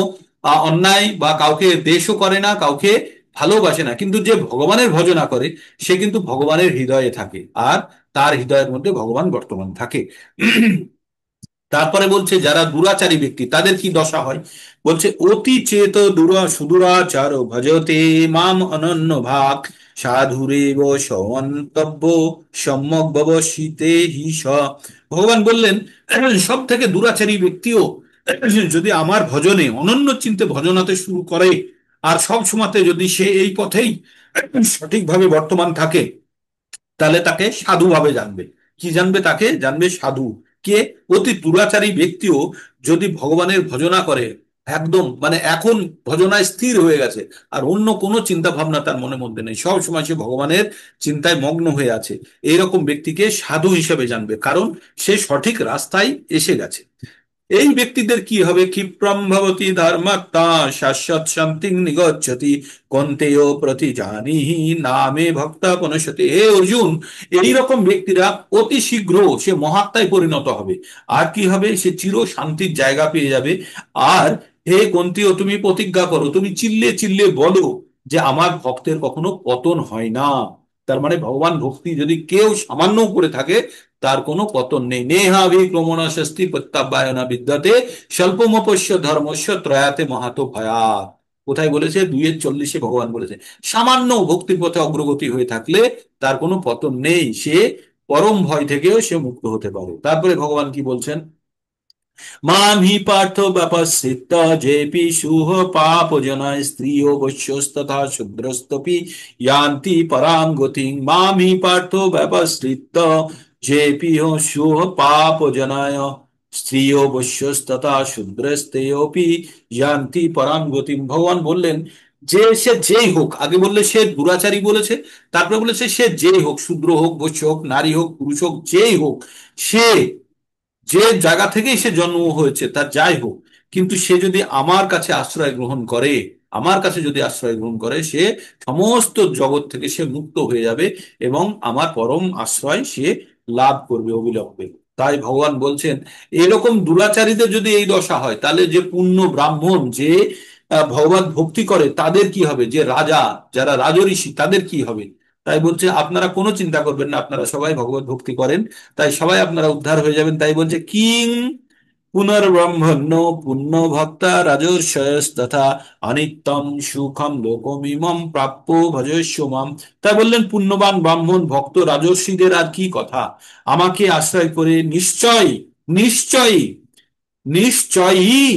অন্যায় বা কাউকে দেশও করে না, কাউকে ভালোবাসে না, কিন্তু যে ভগবানের ভজনা করে সে কিন্তু ভগবানের হৃদয়ে থাকে আর তার হৃদয়ের মধ্যে ভগবান বর্তমান থাকে। তারপরে বলছে যারা দুরাচারী ব্যক্তি তাদের কি দশা হয়, বলছে অতি চেত সুদূরাচার ভজতে মাম অনন্য ভাগ সাধুরেব সমন্তব্য সম্যক ব্যবসিতে হি স। ভগবান বললেন সব থেকে দুরাচারী ব্যক্তিও যদি আমার ভজনে অনন্য চিন্তে ভজনাতে শুরু করে আর সব সময়তে যদি সে এই পথেই সঠিকভাবে বর্তমান থাকে, তাহলে তাকে সাধু ভাবে জানবে। কি জানবে? তাকে জানবে সাধু। কে? অতি দুরাচারী ব্যক্তিও যদি ভগবানের ভজনা করে, একদম মানে এখন ভজনায় স্থির হয়ে গেছে, আর অন্য কোনো চিন্তা ভাবনা তার মনের মধ্যে নেই, সব সময় সে ভগবানের চিন্তায় মগ্ন হয়ে আছে, এইরকম ব্যক্তিকে সাধু হিসেবে জানবে, কারণ সে সঠিক রাস্তায় এসে গেছে। এই ব্যক্তিদের কি হবে? ক্ষিপ্রম ভবতি ধর্মাত্মা শাশ্বত শান্তি নিগচ্ছতি কন্তেয় প্রতি জানিহি নামে ভক্তা পুনশতি। হে অর্জুন, এইরকম ব্যক্তিরা অতি শীঘ্র সে মহাত্মায় পরিণত হবে। আর কি হবে? সে চির শান্তির জায়গা পেয়ে যাবে। আর হে কন্তীয়, তুমি প্রতিজ্ঞা করো, তুমি চিল্লে চিল্লে বলো যে আমার ভক্তের কখনো পতন হয় না। তার মানে ভগবান ভক্তি যদি কেউ সামান্য করে থাকে, তার কোনো পতন নেই। নেহাভিক্রমণ শাস্তি প্রত্যাবায়না বিদ্যাতে স্বল্পমপস্য ধর্মস্য ত্রয়াতে মহাতো ভয়াত। কোথায় বলেছে? 2:40 ভগবান বলেছে সামান্য ভক্তির পথে অগ্রগতি হয়ে থাকলে তার কোনো পতন নেই, সে পরম ভয় থেকেও সে মুক্ত হতে পারে। তারপরে ভগবান কি বলছেন? मां हि पार्थो व्यपस्थित जेपि शुह पाप जना स्त्रियो वश्यस्तथा शूद्रस्तपि यान्ति परां गतिं। मां हि पार्थो व्यपस्थित जेपि शुह पाप जनाय স্ত্রীয় বৈশ্যস্তথা শূদ্রস্তেয়পি ইয়ান্তি পরাম গতিম। ভগবান বললেন যে সে যেই হোক, আগে বললে সে দুরাচারী বলেছে, তারপরে বলেছে সে যেই হোক, শূদ্র হোক, বৈশ্য হোক, নারী হোক, পুরুষ হোক, যেই হোক, সে যে জায়গা থেকেই সে জন্ম হয়েছে তার যাই হোক, কিন্তু সে যদি আমার কাছে আশ্রয় গ্রহণ করে, আমার কাছে যদি আশ্রয় গ্রহণ করে, সে সমস্ত জগৎ থেকে সে মুক্ত হয়ে যাবে এবং আমার পরম আশ্রয় সে লাভ করবে অবিলম্বে। তাই ভগবান বলছেন এরকম দুরাচারীদের যদি এই দশা হয়, তাহলে যে পূর্ণ ব্রাহ্মণ যে ভগবান ভক্তি করে তাদের কি হবে? যে রাজা, যারা রাজঋষি, তাদের কি হবে? তাই বলছে আপনারা কোনো চিন্তা করবেন না, আপনারা সবাই ভগবত ভক্তি করেন, তাই সবাই আপনারা উদ্ধার হয়ে যাবেন। তাই বলছে কিং পুনর্ব্রহ্মণ্য পুণ্য ভক্তা রাজর্ষয়স্তথা অনিত্যম সুখম লোকমিমম প্রাপ্য ভজস্য মাম। তাই বললেন পুণ্যবান ব্রাহ্মণ ভক্ত রাজর্ষিদের আর কি কথা, আমাকে আশ্রয় করে নিশ্চয় নিশ্চয়ই নিশ্চয়ই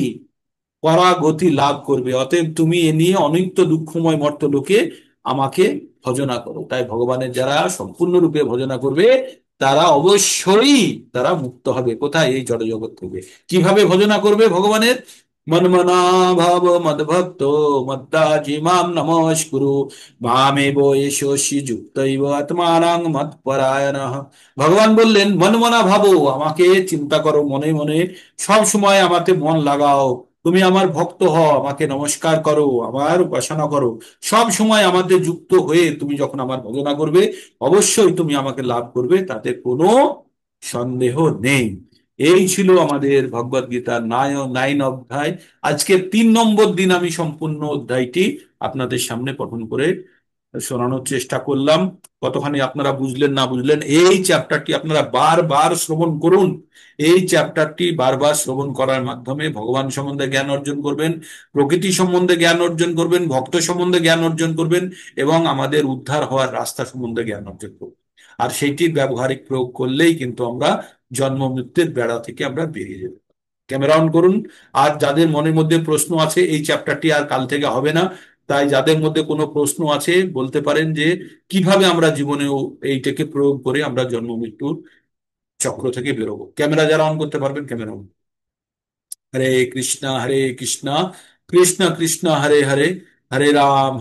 পরাগতি লাভ করবে। অতএব তুমি এ নিয়ে অনিত্য দুঃখময় মর্তলোকে আমাকে ভজনা করো। তাই ভগবানের যারা সম্পূর্ণরূপে ভজনা করবে, তারা অবশ্যই তারা মুক্ত হবে। কোথায়? এই জড় জগৎ থেকে। কিভাবে ভজনা করবে ভগবানের? মন্মনা ভাব মদ্ভক্ত মদ্দাজি মাম নমস্কুরু মামেব এষি যুক্তৈব আত্মানাং মৎপরায়ণঃ। ভগবান বললেন মনমনা ভাবো, আমাকে চিন্তা করো মনে মনে, সব সময় আমাকে মন লাগাও, তুমি আমার ভক্ত হও, আমাকে নমস্কার করো, আমার উপাসনা করো, সব সময় আমাদের যুক্ত হয়ে তুমি যখন আমার ভজনা করবে, অবশ্যই তুমি আমাকে লাভ করবে, তাতে কোনো সন্দেহ নেই। এই ছিল আমাদের ভগবদ গীতার 9 অধ্যায়। আজকে 3 নম্বর দিন আমি সম্পূর্ণ অধ্যায়টি আপনাদের সামনে পঠন করে শোনানোর চেষ্টা করলাম। কতখানি আপনারা বুঝলেন না বুঝলেন, এই চ্যাপ্টারটি আপনারা বারবার শ্রবণ করুন। এই চ্যাপ্টারটি বারবার শ্রবণ করার মাধ্যমে ভগবান সম্বন্ধে জ্ঞান অর্জন করবেন, প্রকৃতি সম্বন্ধে জ্ঞান অর্জন করবেন, ভক্ত সম্বন্ধে জ্ঞান অর্জন করবেন, এবং আমাদের উদ্ধার হওয়ার রাস্তা সম্বন্ধে জ্ঞান অর্জন করবেন। আর সেইটির ব্যবহারিক প্রয়োগ করলেই কিন্তু আমরা জন্ম মৃত্যুর বেড়া থেকে আমরা বেরিয়ে যাব। ক্যামেরা অন করুন। আর যাদের মনের মধ্যে প্রশ্ন আছে, এই চ্যাপ্টারটি আর কাল থেকে হবে না, তাই যাদের মধ্যে কোনো প্রশ্ন আছে বলতে পারেন যে কিভাবে আমরা জীবনেও এইটাকে প্রয়োগ করে আমরা জন্ম মৃত্যুর চক্র থেকে বেরোবো। ক্যামেরা যারা অন করতে পারবেন ক্যামেরা অন। হরে কৃষ্ণ কৃষ্ণ কৃষ্ণ হরে হরে, হরে রাম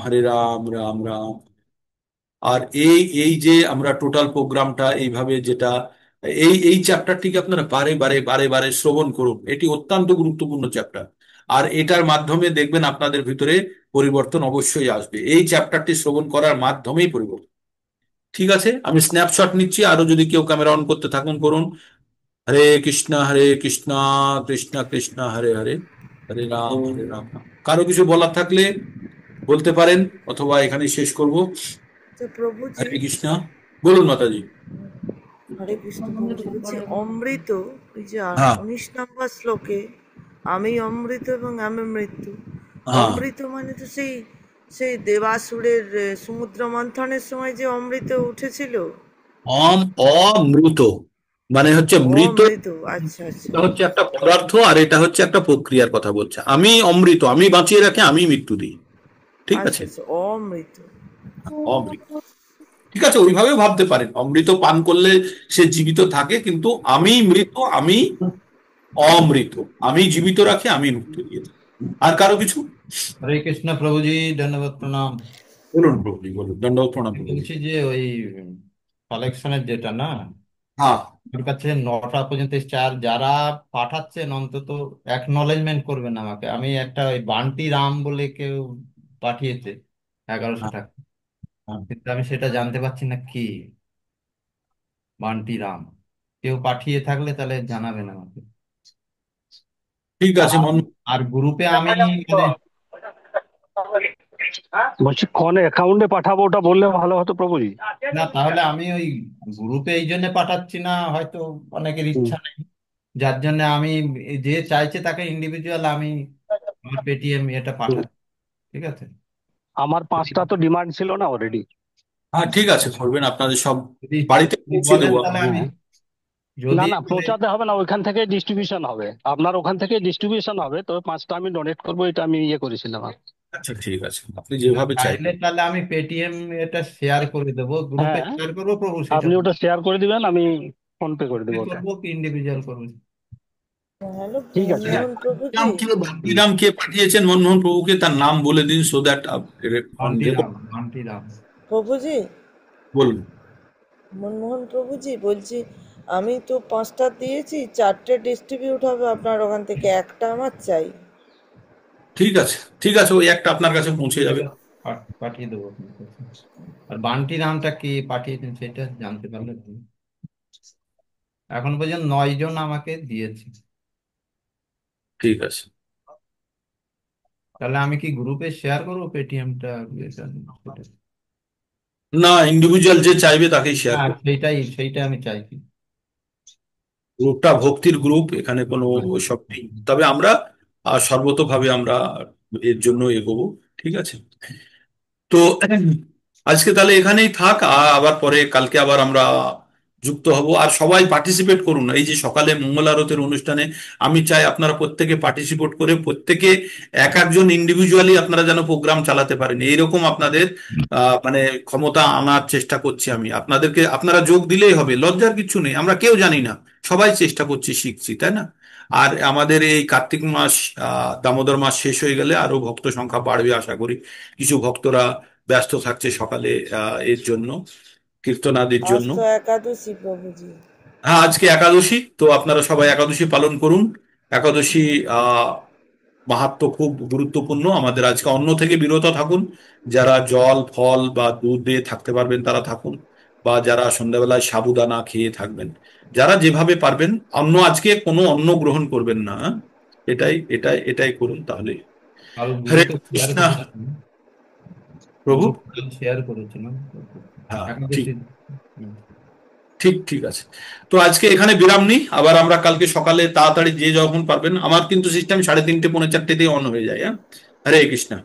রাম রাম। আর এই এই যে আমরা টোটাল প্রোগ্রামটা এইভাবে যেটা, এই এই চ্যাপ্টারটিকে আপনারা বারে বারে বারে বারে শ্রবণ করুন, এটি অত্যন্ত গুরুত্বপূর্ণ চ্যাপ্টার। আর এটার মাধ্যমে দেখবেন আপনাদের ভিতরে পরিবর্তন অবশ্যই আসবে। এই চ্যাপ্টারটি শ্রবণ করার মাধ্যমেই পরিবর্তন। ঠিক আছে, আমি স্ন্যাপশট নিচ্ছি, আরো যদি কেউ ক্যামেরা অন করতে থাকুন করুন। হরে কৃষ্ণ কৃষ্ণ কৃষ্ণ হরে হরে, হরে রাম রাম। কারো কিছু বলার থাকলে বলতে পারেন, অথবা এখানে শেষ করব। তো প্রভুজি, হরে কৃষ্ণ। বলুন মাতাজি। হরে কৃষ্ণ প্রভুজি, বলছি অমৃত, ওই যে হ্যাঁ 19 নম্বর শ্লোকে আমি অমৃত এবং আমি মৃত্যু, হ্যাঁ, অমৃত মানে তো সেই সেই দেবাসুরের সমুদ্র মন্থনের সময় যে অমৃত উঠেছিল। অমৃত মানে হচ্ছে মৃত। অমৃত, আচ্ছা আচ্ছা। এটা হচ্ছে একটা পদার্থ, আর এটা হচ্ছে একটা প্রক্রিয়ার কথা বলছে। আমি অমৃত, আমি বাঁচিয়ে রাখি, আমি মৃত্যু দিই। ঠিক আচ্ছা আছে? আচ্ছা, অমৃত। অমৃত, ঠিক আছে, ওইভাবে ভাবতে পারেন। অমৃত পান করলে সে জীবিত থাকে, কিন্তু আমি মৃত, আমি অমৃত, আমি জীবিত রাখি, আমি মৃত্যু দিয়ে থাকি। আর কারো কিছু? হরে কৃষ্ণ প্রভুজি, দণ্ডবত প্রণাম। বলুন প্রভুজি, বলুন, দণ্ডবত প্রণাম আমি প্রভুজি। বলছি যে ওই কালেকশনের যেটা না, হ্যাঁ, ওর কাছে 9টা পর্যন্ত এসছে, আর যারা পাঠাচ্ছেন অন্তত অ্যাকনলেজমেন্ট করবেন আমাকে। আমি একটা ওই বান্টি রাম বলে কেউ পাঠিয়েছে 1100 টাকা, হ্যাঁ, কিন্তু আমি সেটা জানতে পারছি না কি বান্টি রাম। কেউ পাঠিয়ে থাকলে তাহলে জানাবেন আমাকে। ঠিক আছে আর মন। আর গ্রুপে আমি মানে, বলছি কোন অ্যাকাউন্টে পাঠাবো ওটা বললে ভালো হতো প্রভুজি। না তাহলে আমি ওই গ্রুপে এই জন্য পাঠাচ্ছি না, হয়তো অনেকের হুম। ইচ্ছা নেই, যার জন্য আমি যে চাইছে তাকে ইন্ডিভিজুয়াল আমি আমার পেটিএম এটা হুম। পাঠাচ্ছি। ঠিক আছে? আমার 5টা তো ডিমান্ড ছিল না অলরেডি। হ্যাঁ ঠিক আছে, করবেন, আপনাদের সব যদি বাড়িতে যদি পৌঁছে বলেন দেবো তাহলে আমরা। আমি, হ্যাঁ। না যদি না, মানে, পৌঁছাতে হবে না, ওইখান থেকে ডিস্ট্রিবিউশন হবে, আপনার ওখান থেকে ডিস্ট্রিবিউশন হবে, তবে 5টা আমি ডোনেট করবো, এটা আমি ইয়ে করেছিলাম। আচ্ছা ঠিক আছে, আপনি যেভাবে চাইলে চাইবেন। তাহলে আমি পেটিএম এটা শেয়ার করে দেবো, গ্রুপে হ্যাঁ, শেয়ার করবো প্রভু, সেটা আপনি ওটা শেয়ার করে দিবেন, আমি ফোন পে করে দেবো ওটা। করবো কি ইন্ডিভিজুয়াল করবো? হ্যালো ঠিক আছে, হ্যাঁ। মনমোহন প্রভুজি। হুম। বান্টিরাম কে পাঠিয়েছেন মনমোহন প্রভুকে, তার নাম বলে দিন, সো দ্যাট বান্টি রাম, বান্টি রাম। প্রভুজি, বলুন। মনমোহন প্রভুজি বলছি, আমি তো 5টা দিয়েছি, 4টে ডিস্ট্রিবিউট হবে আপনার ওখান থেকে, একটা আমার চাই। ঠিক আছে, ঠিক আছে, ওই একটা আপনার কাছে পৌঁছে যাবে। পাঠিয়ে দেবো আপনার কাছে। আর বান্টি নামটা কি পাঠিয়েছেন সেটা জানতে পারলে ভালো। এখন পর্যন্ত 9 জন আমাকে দিয়েছে। ঠিক আছে। তাহলে আমি কি গ্রুপে শেয়ার করবো পেটিএমটা? না, ইন্ডিভিজুয়াল যে চাইবে তাকেই শেয়ার হ্যাঁ করুন। সেইটাই আমি চাইছি। গ্রুপটা ভক্তির গ্রুপ, এখানে কোনো ওসব নেই, তবে আমরা সর্বতোভাবে আমরা এর জন্য এগোবো। ঠিক আছে, তো আজকে তাহলে এখানেই থাক, আবার পরে কালকে আবার আমরা যুক্ত হব। আর সবাই পার্টিসিপেট করুন এই যে সকালে মঙ্গল আরতির অনুষ্ঠানে। আমি চাই আপনারা প্রত্যেকে পার্টিসিপেট করে, প্রত্যেকে এক একজন ইন্ডিভিজুয়ালি আপনারা যেন প্রোগ্রাম চালাতে পারেন, এইরকম আপনাদের মানে ক্ষমতা আনার চেষ্টা করছি আমি আপনাদেরকে। আপনারা যোগ দিলেই হবে, লজ্জার কিছু নেই, আমরা কেউ জানি না, সবাই চেষ্টা করছি, শিখছি, তাই না? আর আমাদের এই কার্তিক মাস, দামোদর মাস শেষ হয়ে গেলে আরো ভক্ত সংখ্যা বাড়বে আশা করি। কিছু ভক্তরা ব্যস্ত থাকছে সকালে এর জন্য, কীর্তনাদির আজ জন্য। তো একাদশী প্রভুজি। হ্যাঁ, আজকে একাদশী, তো আপনারা সবাই একাদশী পালন করুন। একাদশী আহ মাহাত্ম্য খুব গুরুত্বপূর্ণ। আমাদের আজকে অন্ন থেকে বিরত থাকুন, যারা জল ফল বা দুধ দিয়ে থাকতে পারবেন তারা থাকুন, বা যারা সন্ধ্যাবেলায় সাবুদানা খেয়ে থাকবেন, যারা যেভাবে পারবেন। অন্ন আজকে কোনো অন্ন গ্রহণ করবেন না, হ্যাঁ? এটাই করুন তাহলে। কাল হরে গ্রুপে শেয়ার কৃষ্ণা করেছিলাম, প্রভু। গ্রুপ শেয়ার করেছিলাম হ্যাঁ ঠিক, একাদশী। হুম। ঠিক, ঠিক আছে। তো আজকে এখানে বিরাম নিই, আবার আমরা কালকে সকালে তাড়াতাড়ি যে যখন পারবেন। আমার কিন্তু সিস্টেম 3:30 পৌনে 4টেতেই অন হয়ে যায়, হ্যাঁ। হরে কৃষ্ণা।